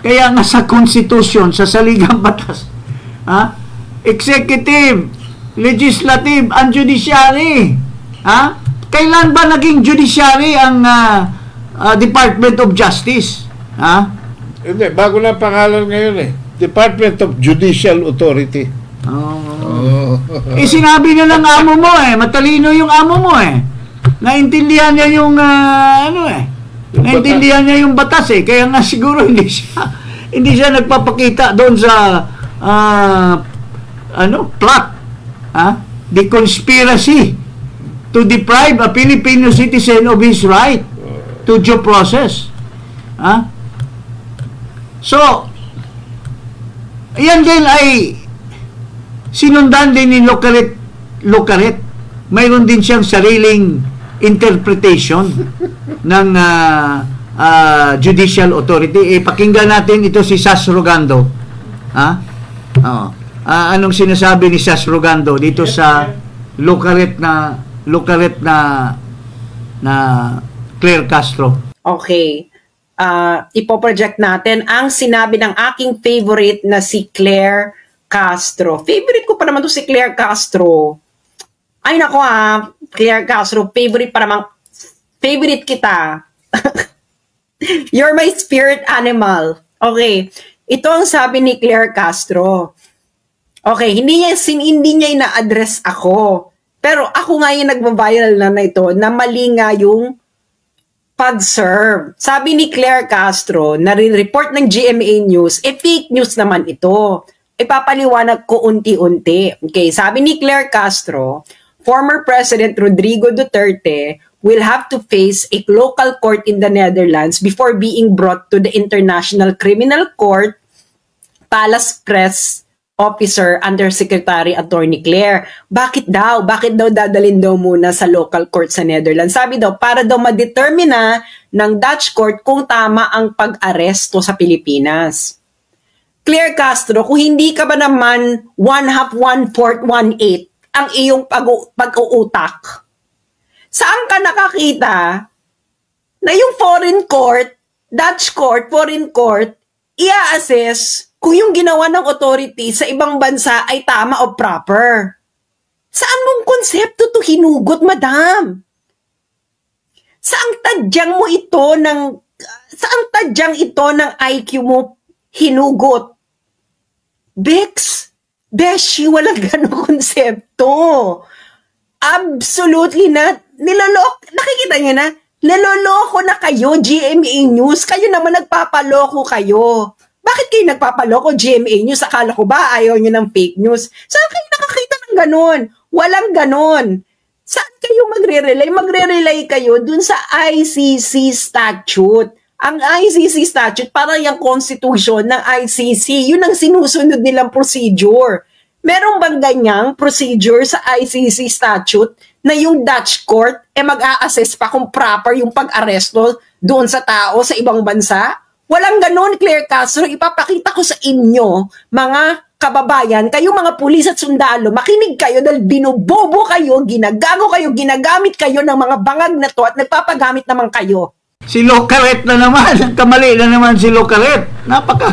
Kaya nga sa Constitution, sa saligang batas, executive, legislative, and judiciary. Kailan ba naging judiciary ang Department of Justice? Hindi, bago na pangalan ngayon Department of Judicial Authority. Sinabi na ng amo mo matalino yung amo mo naintindihan niya yung naintindihan niya yung batas kaya nga siguro hindi siya nagpapakita doon sa plot, the conspiracy to deprive a Filipino citizen of his right to due process. So, yan din ay sinundan din ni Locaret. Mayroon din siyang sariling interpretation ng judicial authority. Pakinggan natin ito si Sas Rogando. Anong sinasabi ni Sas Rogando dito sa Locaret na Claire Castro? Okay. Ipoproject natin ang sinabi ng aking favorite na si Claire Castro. Favorite ko pa naman to si Claire Castro. Ay nako Claire Castro, favorite pa naman. Favorite kita. You're my spirit animal. Okay. Ito ang sabi ni Claire Castro. Okay, hindi niya ina-address ako. Pero ako nga yung nagbabiral na ito na mali nga yung pag-serve. Sabi ni Claire Castro, nare-report ng GMA News, fake news naman ito. Ipapaliwanag ko unti-unti. Okay, sabi ni Claire Castro, former President Rodrigo Duterte will have to face a local court in the Netherlands before being brought to the International Criminal Court, Palace Press Officer Undersecretary Attorney Claire. Bakit daw? Bakit daw dadalhin daw muna sa local court sa Netherlands? Sabi daw, para daw ma-determine ng Dutch court kung tama ang pag-aresto sa Pilipinas. Claire Castro, kung hindi ka ba naman 1/2, 1/4, 1/8 ang iyong pag-uutak, saan ka nakakita na yung foreign court, Dutch court, foreign court, i-assess kung yung ginawa ng authority sa ibang bansa ay tama o proper? Saan mong konsepto to hinugot, madam? Saang tadyang ng IQ mo hinugot? Beshi, walang ganong konsepto. Absolutely not. Nakikita niyo na? Niloloko na kayo, GMA News. Kayo naman nagpapaloko kayo. Bakit kayo nagpapaloko, GMA News? Akala ko ba ayaw nyo ng fake news? Saan kayo nakakita ng ganon? Walang ganon. Saan kayo magre-relay? Magre-relay kayo dun sa ICC statute. Ang ICC statute, parang yung constitution ng ICC, yun ang sinusunod nilang procedure. Meron bang ganyang procedure sa ICC statute na yung Dutch court mag-a-assess pa kung proper yung pag-aresto doon sa tao sa ibang bansa? Walang ganon, Claire Castro. Ipapakita ko sa inyo, mga kababayan, kayo mga pulis at sundalo, makinig kayo dahil binubobo kayo, ginagago kayo, ginagamit kayo ng mga bangag na to at nagpapagamit naman kayo. Si Locaret na naman, kamali na naman si Locaret. Baka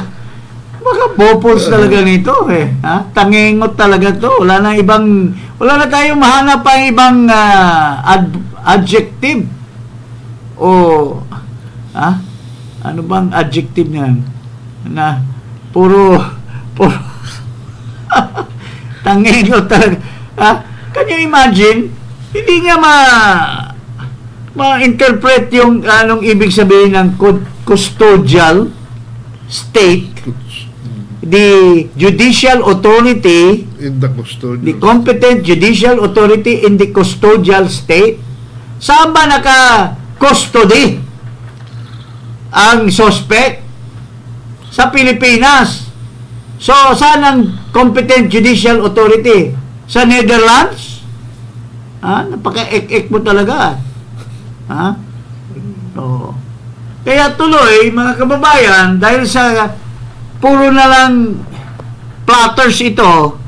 bopos talaga nito eh. Ha? Tangingot talaga to. Wala na tayong mahanap pa ibang adjective. O, ano bang adjective niyan? Na puro tangingot talaga. Can you imagine? Hindi nga ma-interpret yung anong ibig sabihin ng custodial state, the judicial authority in the custodial, the competent judicial authority in the custodial state. Saan ba naka-custody ang suspect? Sa Pilipinas. So, saan ang competent judicial authority? Sa Netherlands? Napaka-ek-ek mo talaga. Kaya tuloy, mga kababayan, dahil sa puro na lang platters ito,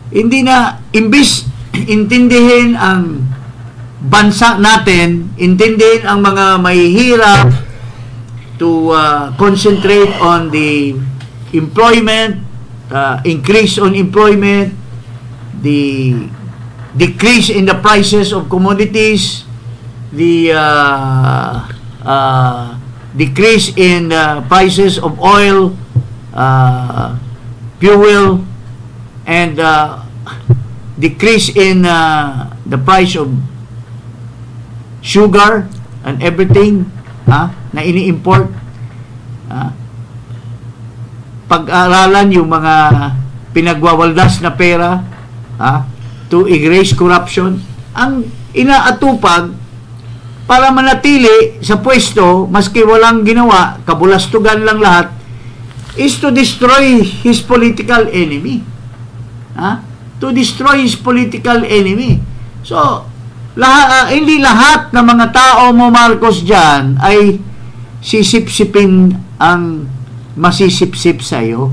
hindi na, imbis intindihin ang bansa natin, intindihin ang mga mahihirap to concentrate on the employment, increase on employment, the decrease in the prices of commodities, the decrease in prices of oil, fuel, and decrease in the price of sugar and everything na ini-import. Pag-aralan yung mga pinagwawaldas na pera to erase corruption. Ang inaatupag para manatili sa pwesto, maski walang ginawa, kabulastugan lang lahat, is to destroy his political enemy. To destroy his political enemy. So, hindi lahat ng mga tao mo, Marcos, dyan ay sisip-sipin ang masisip-sip sa'yo.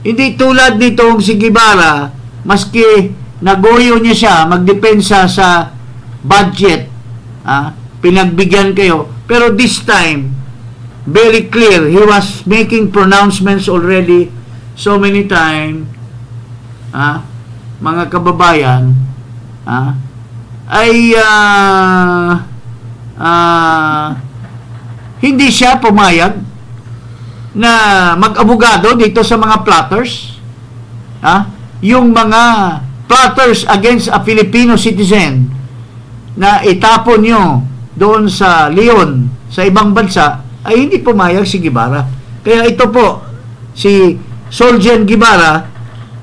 Hindi tulad nitong si Guevara, maski nagoyo niya siya, magdepensa sa budget, pinagbigyan kayo. Pero this time, very clear, he was making pronouncements already so many times, mga kababayan, ay hindi siya pumayag na mag-abogado dito sa mga platters. Yung mga plotters against a Filipino citizen na itapon nyo doon sa Leon, sa ibang bansa, ay hindi pumayag si Guevara. Kaya ito po, si Solgen Guevara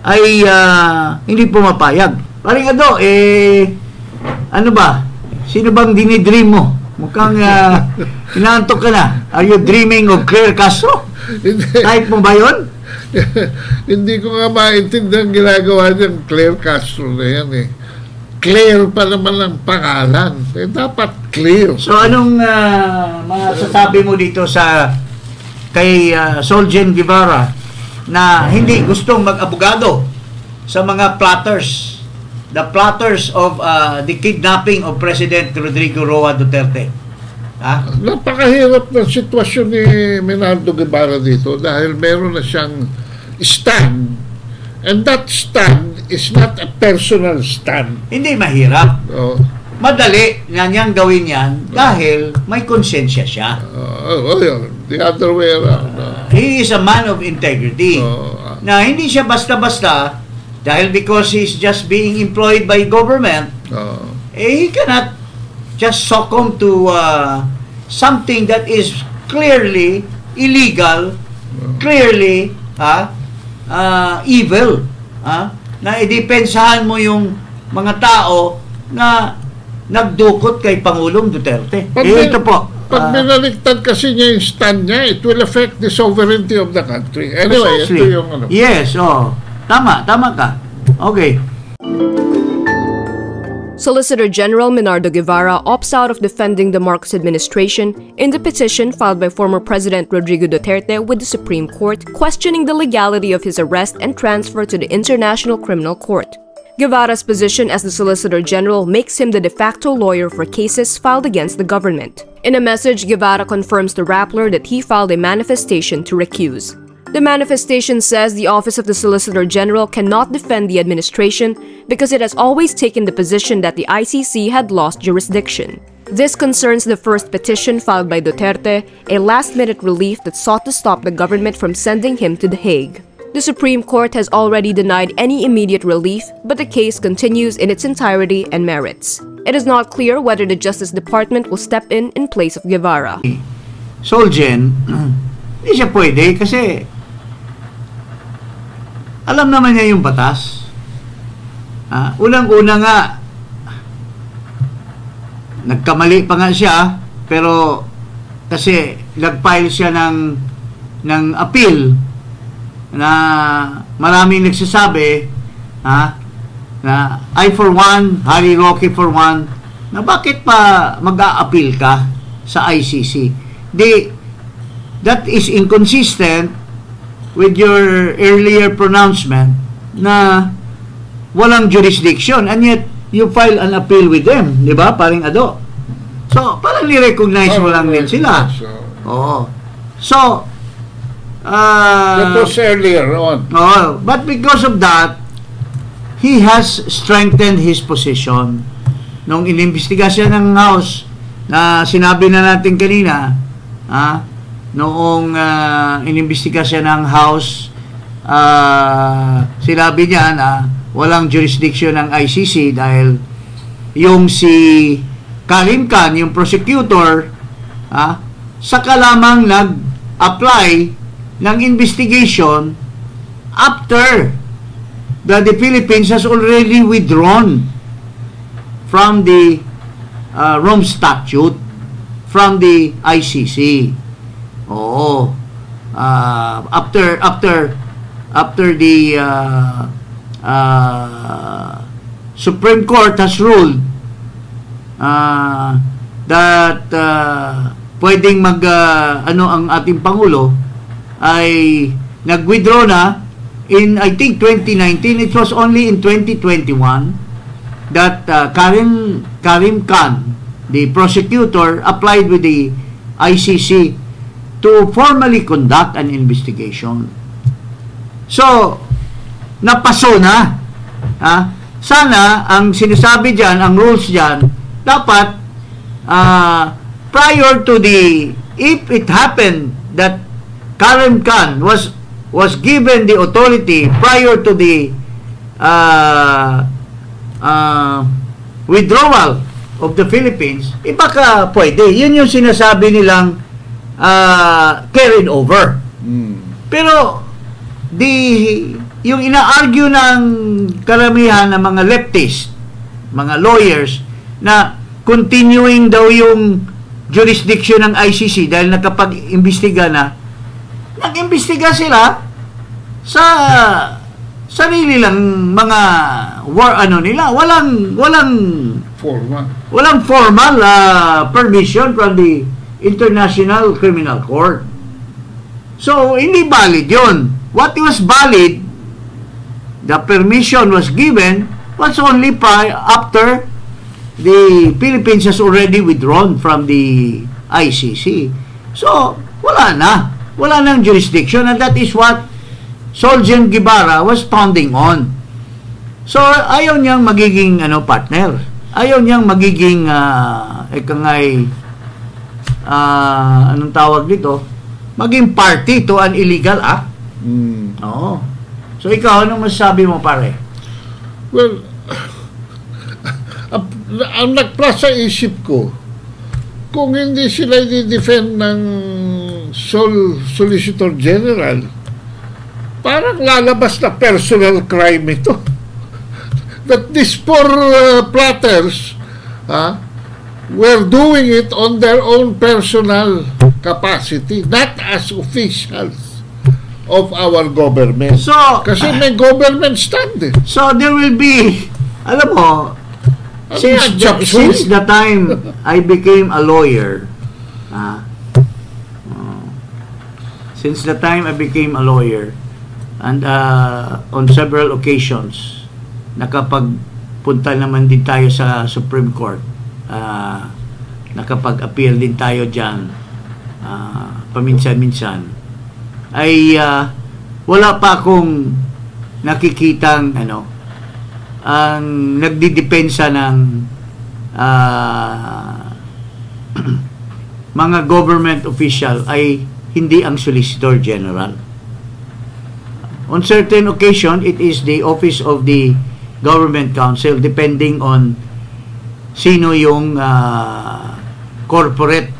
ay hindi pumapayag. Paring Ado, ano ba? Sino bang dinidream mo? Mukhang inaantok ka na. Are you dreaming of Claire Castro? Type mo ba yun? Hindi ko nga maintindihan ginagawa niyang Claire Castro na yan eh. Claire pa naman ang pangalan. Dapat clear. So anong masasabi mo dito sa kay Solgen Guevara na hindi gustong mag-abogado sa mga plotters, the plotters of the kidnapping of President Rodrigo Roa Duterte? Napakahirap ng sitwasyon ni Menardo Guevara dito dahil meron na siyang stand, and that stand is not a personal stand. Hindi mahirap. Madali na niyang gawin yan dahil may konsensya siya. The other way around. He is a man of integrity. Na hindi siya basta-basta dahil because he's just being employed by government, he cannot just succumb to something that is clearly illegal, clearly evil. Na idepensahan mo yung mga tao na nagdukot kay Pangulong Duterte. Ito po. Pag binaliktad kasi niya yung stand niya, it will affect the sovereignty of the country. Anyway, ito yung ano. Yes, tama ka. Okay. Solicitor General Menardo Guevara opts out of defending the Marcos administration in the petition filed by former President Rodrigo Duterte with the Supreme Court, questioning the legality of his arrest and transfer to the International Criminal Court. Guevara's position as the Solicitor General makes him the de facto lawyer for cases filed against the government. In a message, Guevara confirms to Rappler that he filed a manifestation to recuse. The manifestation says the Office of the Solicitor General cannot defend the administration because it has always taken the position that the ICC had lost jurisdiction. This concerns the first petition filed by Duterte, a last-minute relief that sought to stop the government from sending him to The Hague. The Supreme Court has already denied any immediate relief, but the case continues in its entirety and merits. It is not clear whether the Justice Department will step in place of Guevara. Solgen, hindi siya pwede kasi alam naman niya yung batas. Unang-una nga, nagkamali pa nga siya, pero kasi nag-file siya ng appeal na maraming nagsasabi na I for one, Harry Roque for one, na bakit pa mag-a-appeal ka sa ICC? That is inconsistent with your earlier pronouncement na walang jurisdiction, and yet you file an appeal with them, di ba? Paring Ado. So, parang ni-recognize mo lang din sila. So, that was earlier on. But because of that, he has strengthened his position. Nung inimbestiga siya ng House, na sinabi na natin kanina, noong inimbestiga siya ng House, sinabi niya na walang jurisdiction ng ICC dahil yung si Karim Khan, yung prosecutor, saka lamang nag-apply ng investigation after the Philippines has already withdrawn from the Rome Statute, from the ICC. After the Supreme Court has ruled that pwedeng ang ating Pangulo ay nag-withdraw na in, I think, 2019. It was only in 2021 that Karim Khan, the prosecutor, applied with the ICC to formally conduct an investigation. So, napaso na. Sana, ang sinasabi dyan, ang rules dyan, dapat prior to if it happened that Karim Khan was given the authority prior to the withdrawal of the Philippines, baka pwede. Yun yung sinasabi nilang carried over. Pero yung ina-argue ng karamihan ng mga leftist, mga lawyers, na continuing daw yung jurisdiction ng ICC dahil nakapag-imbestiga na, nag-imbestiga sila sa sarili lang mga walang formal permission from the International Criminal Court. So hindi valid yun. What was valid, the permission was given, was only after the Philippines has already withdrawn from the ICC. So wala nang jurisdiction, and that is what Solgen Guevara was pounding on. So ayaw niyang magiging partner. Ayaw niyang magiging anong tawag dito? Maging party to an illegal act. Oo. So ikaw, anong masasabi mo, pare? Well, ang nagplas sa isip ko, kung hindi sila i-defend ng Solicitor General, parang lalabas na personal crime ito. That these poor plotters were doing it on their own personal capacity, not as officials of our government. So, kasi may government stand. So there will be, alam mo, since the time I became a lawyer, and on several occasions, nakapagpunta naman din tayo sa Supreme Court, nakapag-appeal din tayo dyan, paminsan-minsan, ay wala pa akong nakikitang ang nagdidepensa ng mga government official ay hindi ang Solicitor General. On certain occasion, it is the office of the Government Counsel, depending on sino yung corporate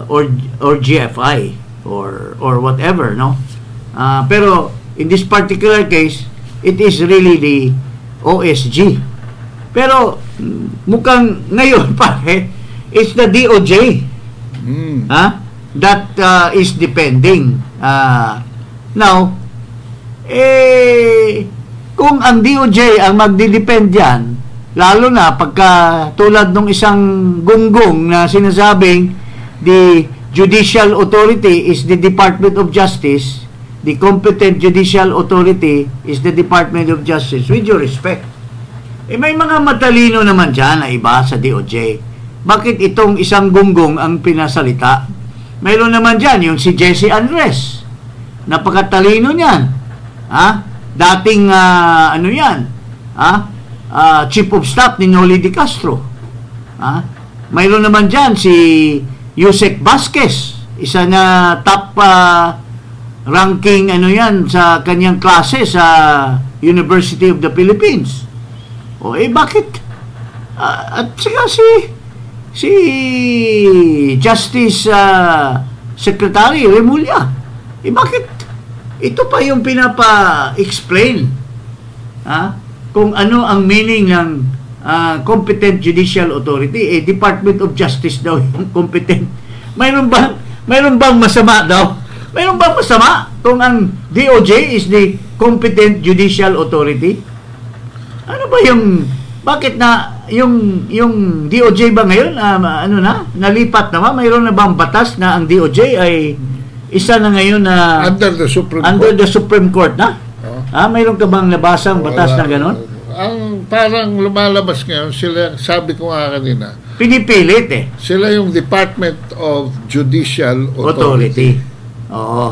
or GFI or whatever, no? Pero in this particular case, it is really the OSG. Pero mukhang ngayon pare, it's the DOJ that is depending. Now, kung ang DOJ ang magdidepend yan, lalo na pagka tulad ng isang gunggong na sinasabing the judicial authority is the Department of Justice, the competent judicial authority is the Department of Justice, with due respect. May mga matalino naman dyan na iba sa DOJ. Bakit itong isang gunggong ang pinasalita? Mayroon naman dyan yung si Jesse Andres. Napakatalino niyan. Dating Chief of Staff ni Noli de Castro. Mayroon naman dyan si Yusek Vasquez, isa na top ranking sa kanyang klase sa University of the Philippines. Bakit? At saka si Justice Secretary Remulla. Bakit? Ito pa yung pinapa-explain kung ano ang meaning ng competent judicial authority. Department of Justice daw yung competent. Mayroon bang masama daw? Mayroon bang masama kung ang DOJ is the competent judicial authority? Ano ba yung, bakit na yung DOJ ba ngayon nalipat naman? Mayroon na bang batas na ang DOJ ay isa na ngayon na under the Supreme Court na? Mayroon ka bang nabasang batas na gano'n? Ang parang lumalabas ngayon, sila, sabi ko nga kanina, pinipilit sila yung Department of Judicial Authority.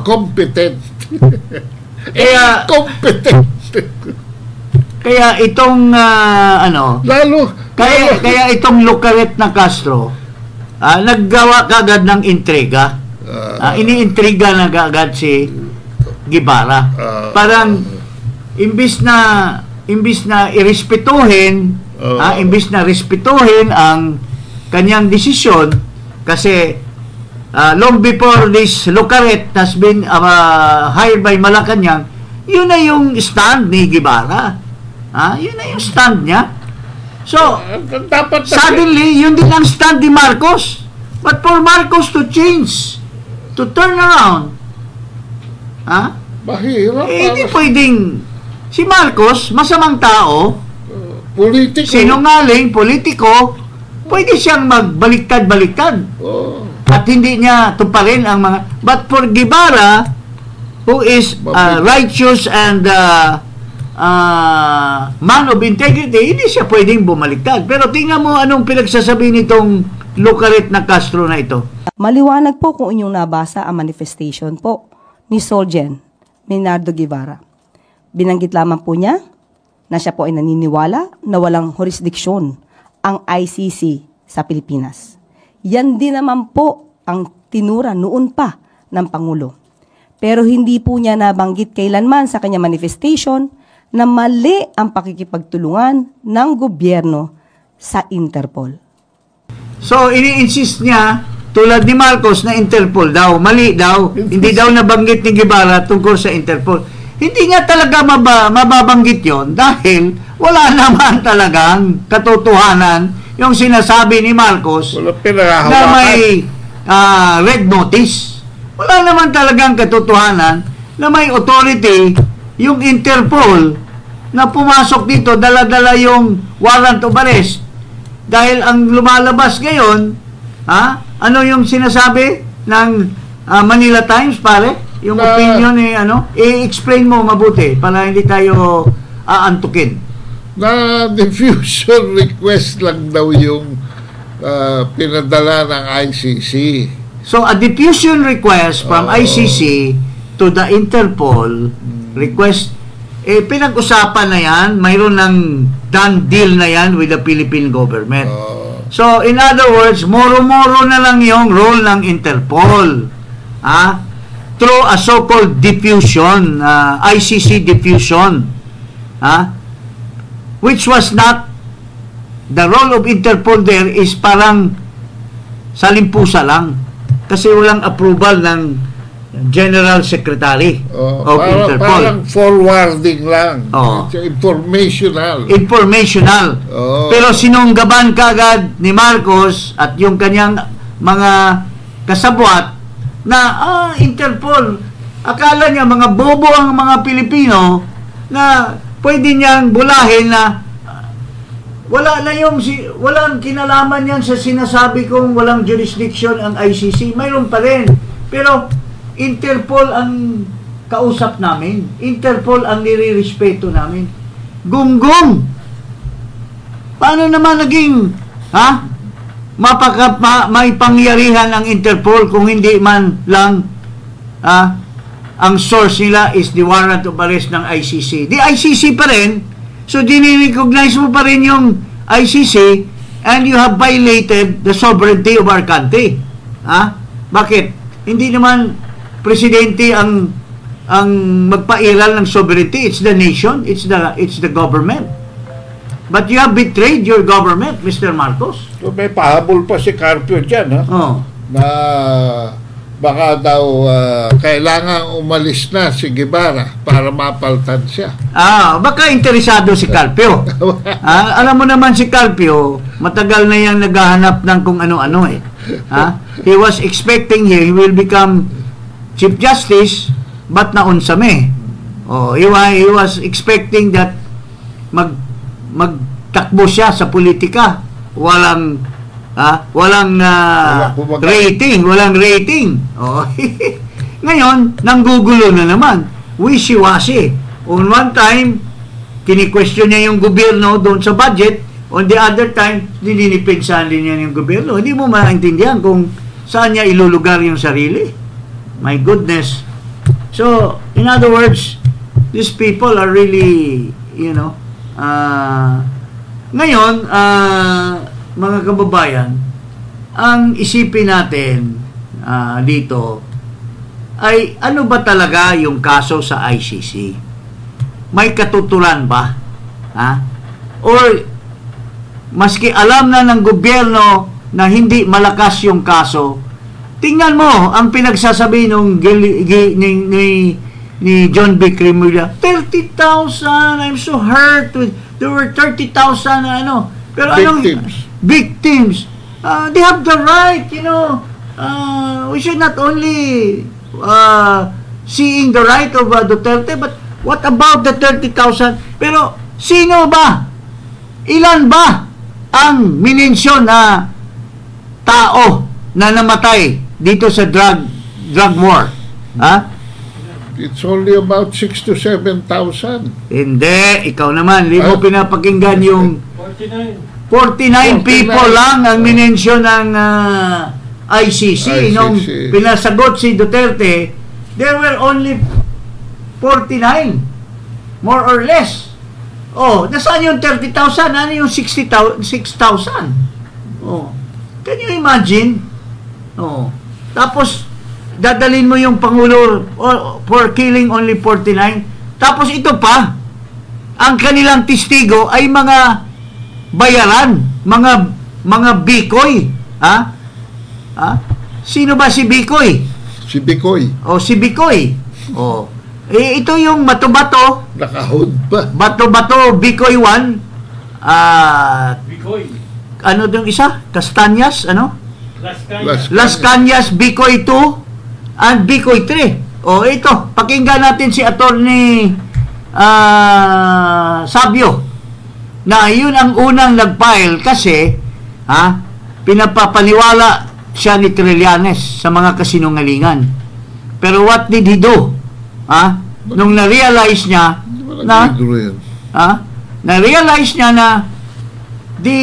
Competent. Competent. Kaya itong kaya itong Lucaret na Castro naggawa kagad ng intriga. Iniintriga na kagad si Guevara. Parang imbis na imbis na irespetuhin, imbis na respetuhin ang kanyang desisyon, kasi long before this Lucaret has been hired by Malacanang, yun na yung stand ni Guevara. Yun na yung stand niya. So, suddenly, yun din ang stand ni Marcos. But for Marcos to change, to turn around, mahirap. Hindi pwedeng, si Marcos, masamang tao, politiko, sinungaling, politiko, pwede siyang magbaliktad-baliktad. At hindi niya tuparin ang mga, but for Guevara, who is righteous and man of integrity, hindi siya pwedeng bumaliktad. Pero tingnan mo anong pinagsasabi nitong Lucaret na Castro na ito. Maliwanag po kung inyong nabasa ang manifestation po ni Solgen Bernardo Guevara. Binanggit lamang po niya na siya po ay naniniwala na walang jurisdiksyon ang ICC sa Pilipinas. Yan din naman po ang tinura noon pa ng Pangulo. Pero hindi po niya nabanggit kailanman sa kanya manifestation na mali ang pakikipagtulungan ng gobyerno sa Interpol. So, ini-insist niya, tulad ni Marcos, na Interpol daw. Mali daw. Hindi daw nabanggit ni Guevara tungkol sa Interpol. Hindi niya talaga mababanggit yon dahil wala naman talagang katotohanan yung sinasabi ni Marcos na may red notice. Wala naman talagang katotohanan na may authority yung Interpol na pumasok dito, dala-dala yung warrant of arrest. Dahil ang lumalabas ngayon, ano yung sinasabi ng Manila Times, pare? Yung opinion i-explain mo mabuti para hindi tayo aantukin. Na diffusion request lang daw yung pinadala ng ICC. So, a diffusion request from ICC to the Interpol request, pinag-usapan na yan, mayroon ng done deal na yan with the Philippine government. So, in other words, moro-moro na lang yung role ng Interpol. Through a so-called diffusion, ICC diffusion, which was not, the role of Interpol there is parang salimpusa lang. Kasi walang approval ng General Secretary of Interpol. Parang forwarding lang. Informational. Informational. Pero sinunggaban kagad ni Marcos at yung kanyang mga kasabwat na Interpol, akala niya mga bobo ang mga Pilipino na pwede niyang bulahin na walang kinalaman yan sa sinasabi kong walang jurisdiction ang ICC. Mayroon pa rin. Pero Interpol ang kausap namin. Interpol ang nire-respeto namin. Gunggong! Paano naman naging may pangyarihan ang Interpol kung hindi man lang ang source nila is the warrant of arrest ng ICC. The ICC pa rin. So, dinirecognize mo pa rin yung ICC and you have violated the sovereignty of our country. Bakit? Hindi naman presidente ang magpairal ng sovereignty. It's the nation. It's the government. But you have betrayed your government, Mr. Marcos. So, may pahabol pa si Carpio dyan, na baka daw kailangan umalis na si Guevara para mapaltan siya. Baka interesado si Carpio. Alam mo naman si Carpio, matagal na yang naghahanap ng kung ano-ano eh. He was expecting he will become Chief Justice, but naunsame. He was expecting that magtakbo siya sa politika. Walang rating. Ngayon, nanggugulo na naman. Wishy-washy. On one time, kini-question niya yung gobyerno doon sa budget. On the other time, nininipinsahan din niya yung gobyerno. Hindi mo maintindihan kung saan niya ilulugar yung sarili. My goodness. So, in other words, these people are really, ngayon, mga kababayan, ang isipin natin dito ay ano ba talaga yung kaso sa ICC? May katuturan ba? Or maski alam na ng gobyerno na hindi malakas yung kaso, tingnan mo ang pinagsasabi ni John B. Cremula, 30,000, I'm so hurt. There were 30,000 pero victims. They have the right, we should not only seeing the right of Duterte, but what about the 30,000? Pero sino ba? Ilan ba ang minensyon na tao na namatay dito sa drug war? It's only about 6 to 7,000. Hindi, ikaw naman, hindi mo pinapakinggan yung 49 people lang ang minensyon ng ICC. Nung pinasagot si Duterte, there were only 49, more or less. Nasaan yung 30,000? Ano yung 6,000? Can you imagine? Tapos dadalhin mo yung Pangulo for killing only 49. Tapos ito pa, ang kanilang testigo ay mga bayaran, mga Bikoy. Sino ba si Bikoy? Si Bikoy. Si Bikoy. Ito yung Bato-Bato. Nakahod pa. Bato-Bato, Bikoy 1. Bikoy. Ano yung isa? Castañas, Las Cañas, Bikoy 2, and Bikoy 3. Ito, pakinggan natin si Attorney Sabio, na yun ang unang nag-file kasi, pinapapaniwala siya ni Trillanes sa mga kasinungalingan. Pero what did he do? Nung na-realize niya na the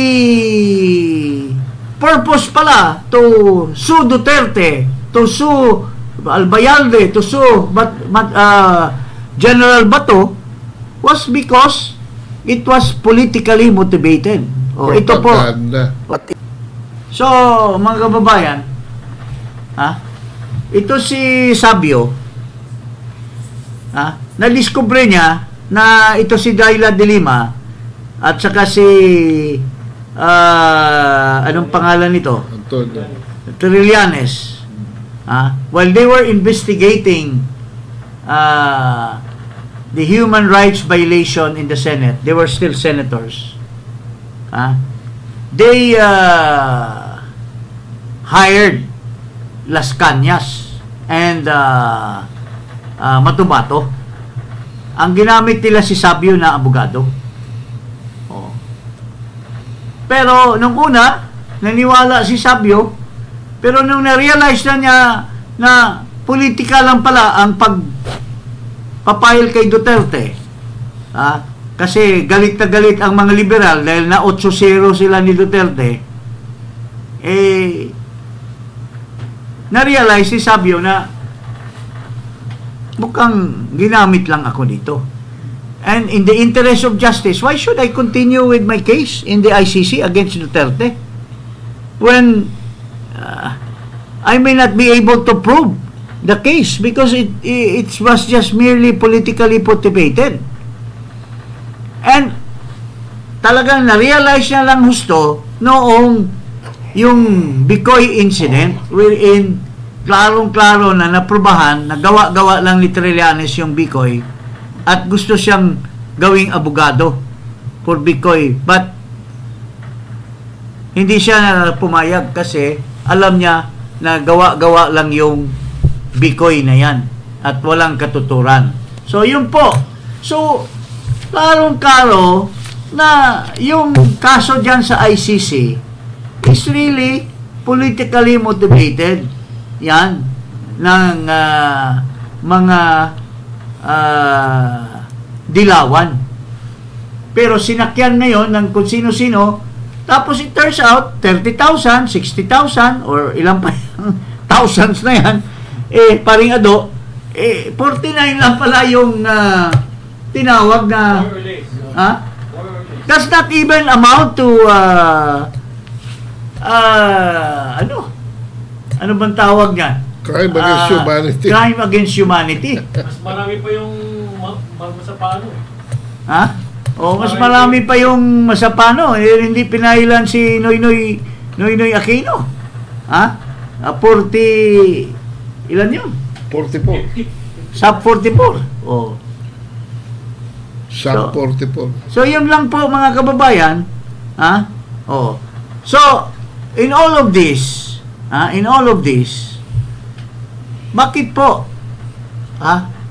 purpose pala to sue Duterte, to sue Albayalde, to sue General Bato was because it was politically motivated. Ito po. So, mga kababayan, ito si Sabio, na-discover niya na ito si Daila de Lima at saka si anong pangalan nito? Trillanes. While they were investigating the human rights violation in the Senate, they were still senators. They hired Las Cañas and Bato-Bato. Ang ginamit nila si Sabio na abogado. Pero nung una, naniwala si Sabio, pero nung na-realize na niya na politika lang pala ang pagpapile kay Duterte, kasi galit na galit ang mga liberal dahil na 8-0 sila ni Duterte, na-realize si Sabio na mukhang ginamit lang ako dito. And in the interest of justice, why should I continue with my case in the ICC against Duterte when I may not be able to prove the case because it was just merely politically motivated. And talagang na-realize na lang husto noong yung Bikoy incident wherein klarong-klaro na naprobahan na gawa-gawa lang ni Trillanes yung Bikoy at gusto siyang gawing abogado for Bikoy, but hindi siya pumayag kasi alam niya na gawa-gawa lang yung Bikoy na yan at walang katuturan. So yun po. So klarong-klaro na yung kaso dyan sa ICC is really politically motivated yan ng mga dilawan. Pero sinakyan ngayon ng kung sino-sino, tapos it turns out 30,000, 60,000 or ilang pa thousands na yan, paring Ado, 49 lang pala yung tinawag na does not even amount to ano bang tawag niyan? Crime against humanity. Crime against humanity. Mas marami pa yung sa paano. Mas marami pa yung masapano. Hindi pinahilan si Noynoy Aquino. 40, ilan yun? 44. Sub 44. Sub 44. So, yun lang po mga kababayan. So, in all of this, bakit po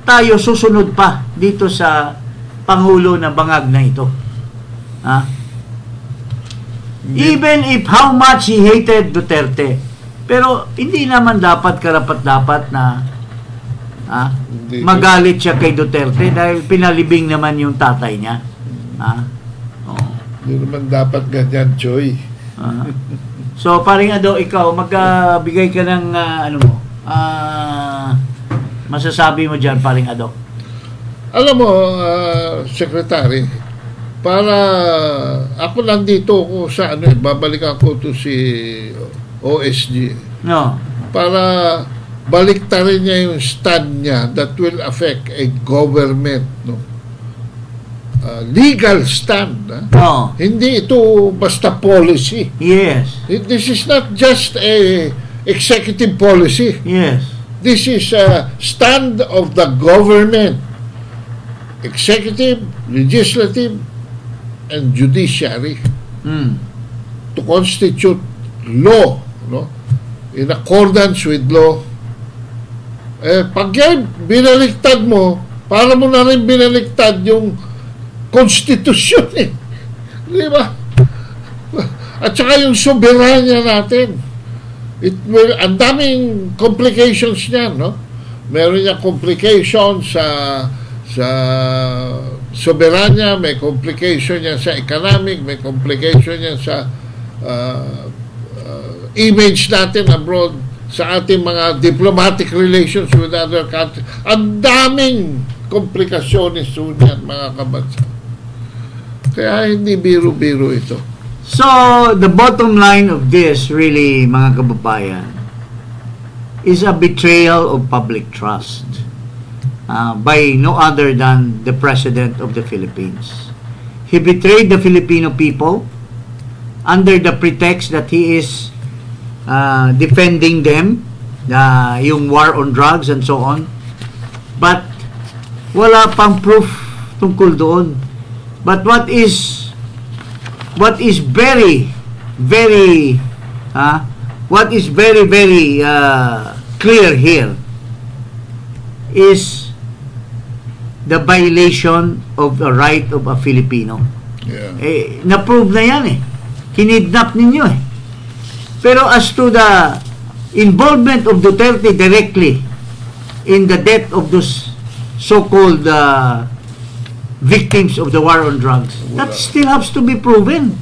tayo susunod pa dito sa Pangulo na bangag na ito? Even if how much he hated Duterte, pero hindi naman dapat karapat-dapat na magalit siya kay Duterte dahil pinalibing naman yung tatay niya. Hindi naman dapat ganyan, Joy. So, paring Ado, ikaw, magbigay ka ng masasabi mo dyan, paring Ado. Alam mo, Secretary, para ako nandito kung sa babalikan ko to si OSG. Para baliktarin niya yung stand niya that will affect a government, legal stand. Hindi ito basta policy. Yes. This is not just a executive policy. Yes. This is a stand of the government. Executive, legislative, and judiciary to constitute law, in accordance with law. Pag yan, binaliktad mo, para mo na rin binaliktad yung konstitusyon di ba? At saka yung soberanya natin. Ang daming complications niyan, Meron niya complications sa soberanya, may complication niya sa economic, may complication niya sa image natin abroad, sa ating mga diplomatic relations with other countries. Ang daming komplikasyones niyan, mga kabansa. Kaya hindi biro-biro ito. So, the bottom line of this, really, mga kababayan, is a betrayal of public trust. By no other than the President of the Philippines. He betrayed the Filipino people under the pretext that he is defending them, yung war on drugs and so on. But wala pang proof tungkol doon. But what is very clear here is the violation of the right of a Filipino. Na-prove na yan Kinidnap ninyo Pero as to the involvement of Duterte directly in the death of those so-called victims of the war on drugs, that still has to be proven.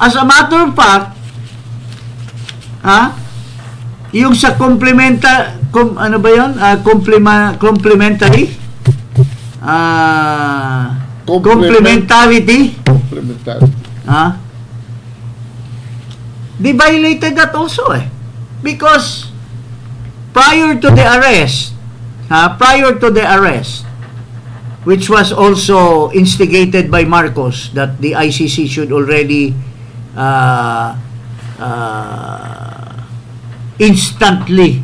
As a matter of fact, yung sa complementary, complementarity, they violated that also because prior to the arrest, which was also instigated by Marcos, that the ICC should already instantly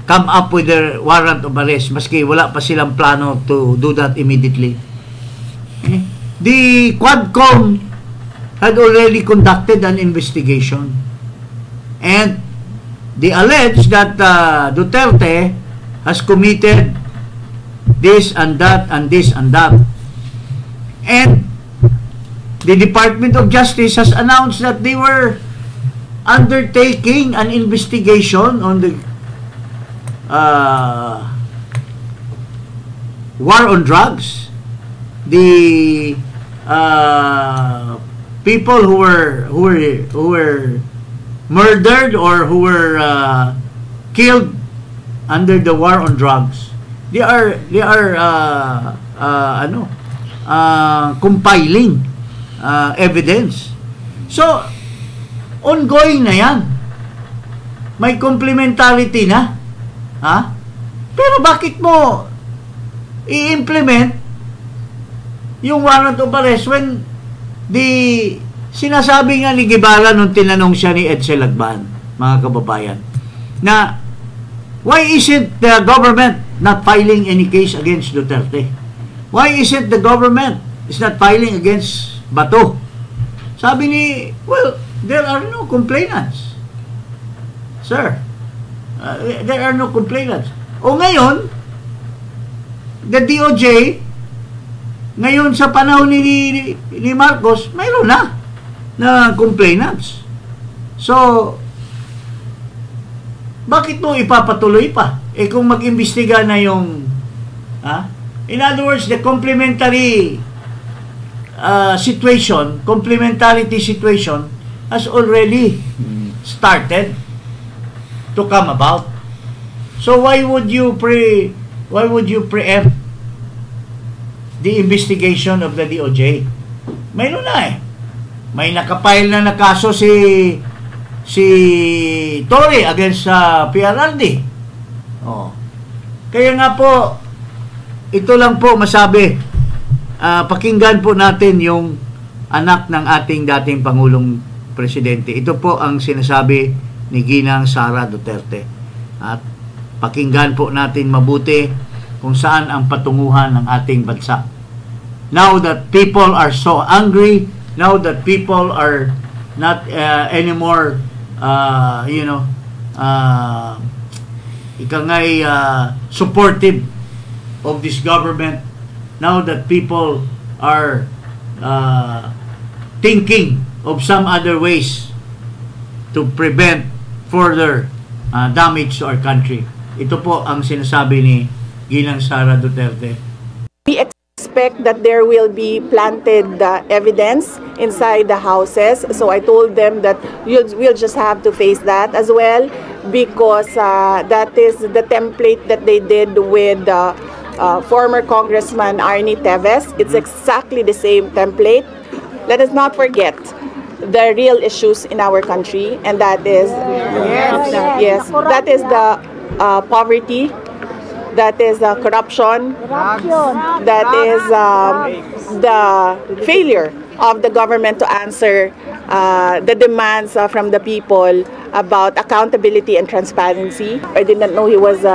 come up with their warrant of arrest, maski wala pa silang plano to do that immediately. The Quadcom had already conducted an investigation, and they allege that Duterte has committed this and that and this and that, and the Department of Justice has announced that they were undertaking an investigation on the war on drugs. The people who were murdered or who were killed under the war on drugs, they are compiling evidence. So ongoing na yan. May complementarity na. Pero bakit mo i-implement yung warrant of arrest when sinasabi nga ni Guevara nung tinanong siya ni Edsel Lagban, mga kababayan, na why isn't the government not filing any case against Duterte? Why isn't the government is not filing against Bato? Sabi ni, well, there are no complainants. Sir, there are no complainants. O ngayon, the DOJ, ngayon sa panahon ni Marcos, mayroon na complainants. So, bakit mo ipapatuloy pa? Kung mag-imbestiga na yung, in other words, the complementarity situation has already started to come about. So why would you preempt the investigation of the DOJ? Mayroon na may nakapile na kaso si Tory against PRRD. Kaya nga po, ito lang po masabi, pakinggan po natin yung anak ng ating dating Pangulong Presidente. Ito po ang sinasabi ni Ginang Sara Duterte. At pakinggan po natin mabuti kung saan ang patunguhan ng ating bansa. Now that people are so angry, now that people are not anymore, supportive of this government, now that people are thinking of some other ways to prevent further damage to our country. Ito po ang sinasabi ni Ginang Sara Duterte. We expect that there will be planted evidence inside the houses. So I told them that we'll just have to face that as well, because that is the template that they did with former Congressman Arnie Teves. It's exactly the same template. Let us not forget the real issues in our country, and that is that is the poverty, that is corruption, that is the failure of the government to answer the demands from the people about accountability and transparency. I did not know he was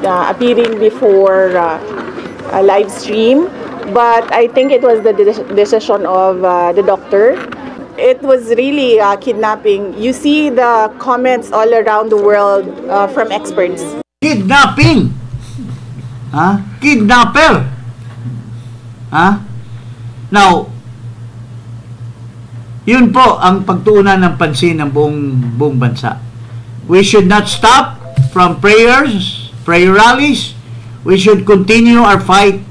appearing before a live stream, but I think it was the decision of the doctor. It was really kidnapping. You see the comments all around the world from experts. Kidnapping! Kidnapper! Now, yun po ang pagtuunan ng pansin ng buong bansa. We should not stop from prayer rallies. We should continue our fight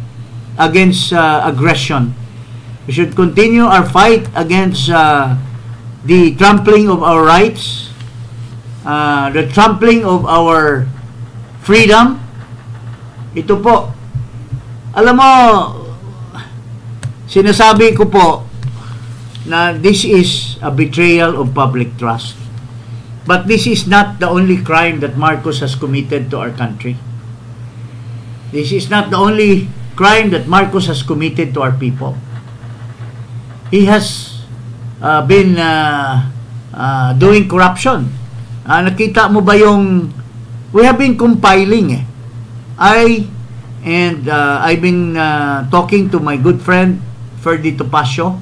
against aggression. We should continue our fight against the trampling of our rights, the trampling of our freedom. Ito po, alam mo, sinasabi ko po na this is a betrayal of public trust. But this is not the only crime that Marcos has committed to our country. This is not the only crime that Marcos has committed to our people. He has been doing corruption. Nakita mo ba yung we have been compiling I've been talking to my good friend Ferdy Topacio.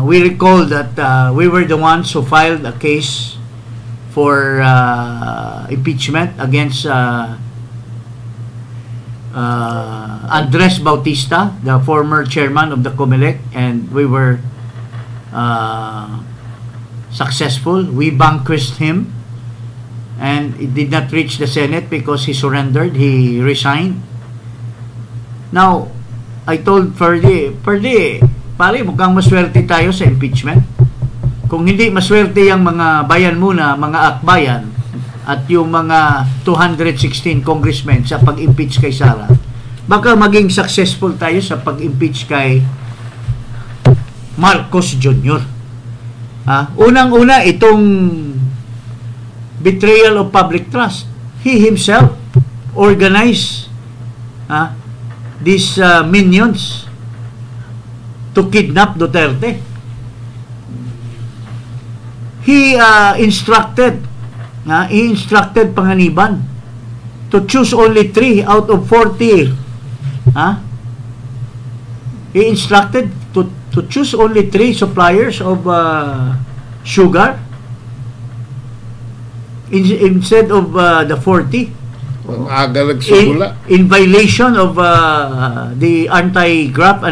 We recall that we were the ones who filed a case for impeachment against Andres Bautista, the former chairman of the COMELEC, and we were successful. We vanquished him, and it did not reach the Senate because he surrendered. He resigned. Now, I told Ferdy, pare, mukhang maswerte tayo sa impeachment. Kung hindi maswerte yung mga bayan muna, mga akbayan, at yung mga 216 congressmen sa pag-impeach kay Sara, baka maging successful tayo sa pag-impeach kay Marcos Jr. Unang-una, itong betrayal of public trust. He himself organized these minions to kidnap Duterte. He instructed Panganiban to choose only 3 out of 40. He instructed to choose only 3 suppliers of sugar instead of the 40. In violation of the anti-graft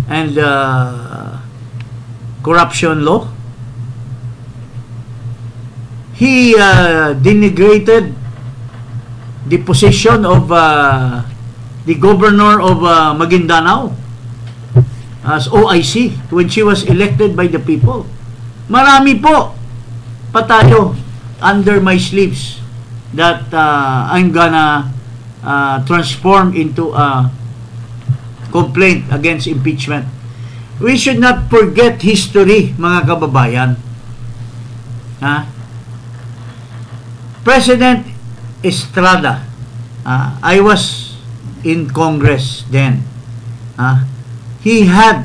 and corruption law. He denigrated the position of the governor of Maguindanao as OIC when she was elected by the people. Marami po pa tayo under my sleeves that I'm gonna transform into a complaint against impeachment. We should not forget history, mga kababayan. President Estrada, I was in Congress then. He had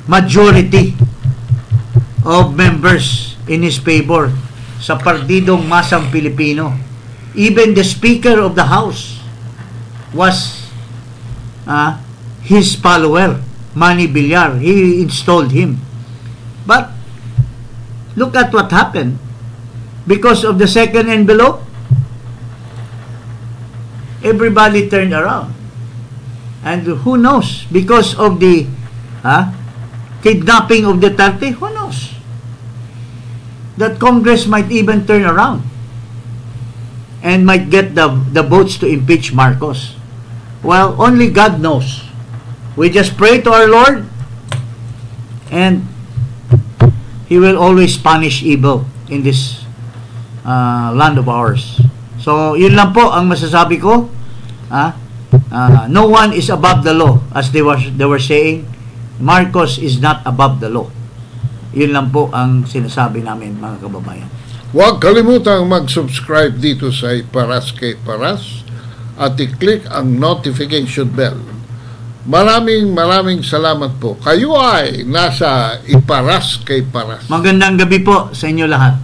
majority of members in his favor sa Partidong Masang Pilipino. Even the Speaker of the House was his follower, Manny Villar. He installed him. But look at what happened. Because of the second envelope, everybody turned around. And who knows? Because of the kidnapping of Duterte, who knows? That Congress might even turn around and might get the votes to impeach Marcos. Well, only God knows. We just pray to our Lord and He will always punish evil in this land of ours. So, yun lang po ang masasabi ko. No one is above the law, as they were saying. Marcos is not above the law. Yun lang po ang sinasabi namin, mga kababayan. Huwag kalimutang mag-subscribe dito sa Iparas kay Paras at i-click ang notification bell. Maraming salamat po. Kayo ay nasa Iparas kay Paras. Magandang gabi po sa inyo lahat.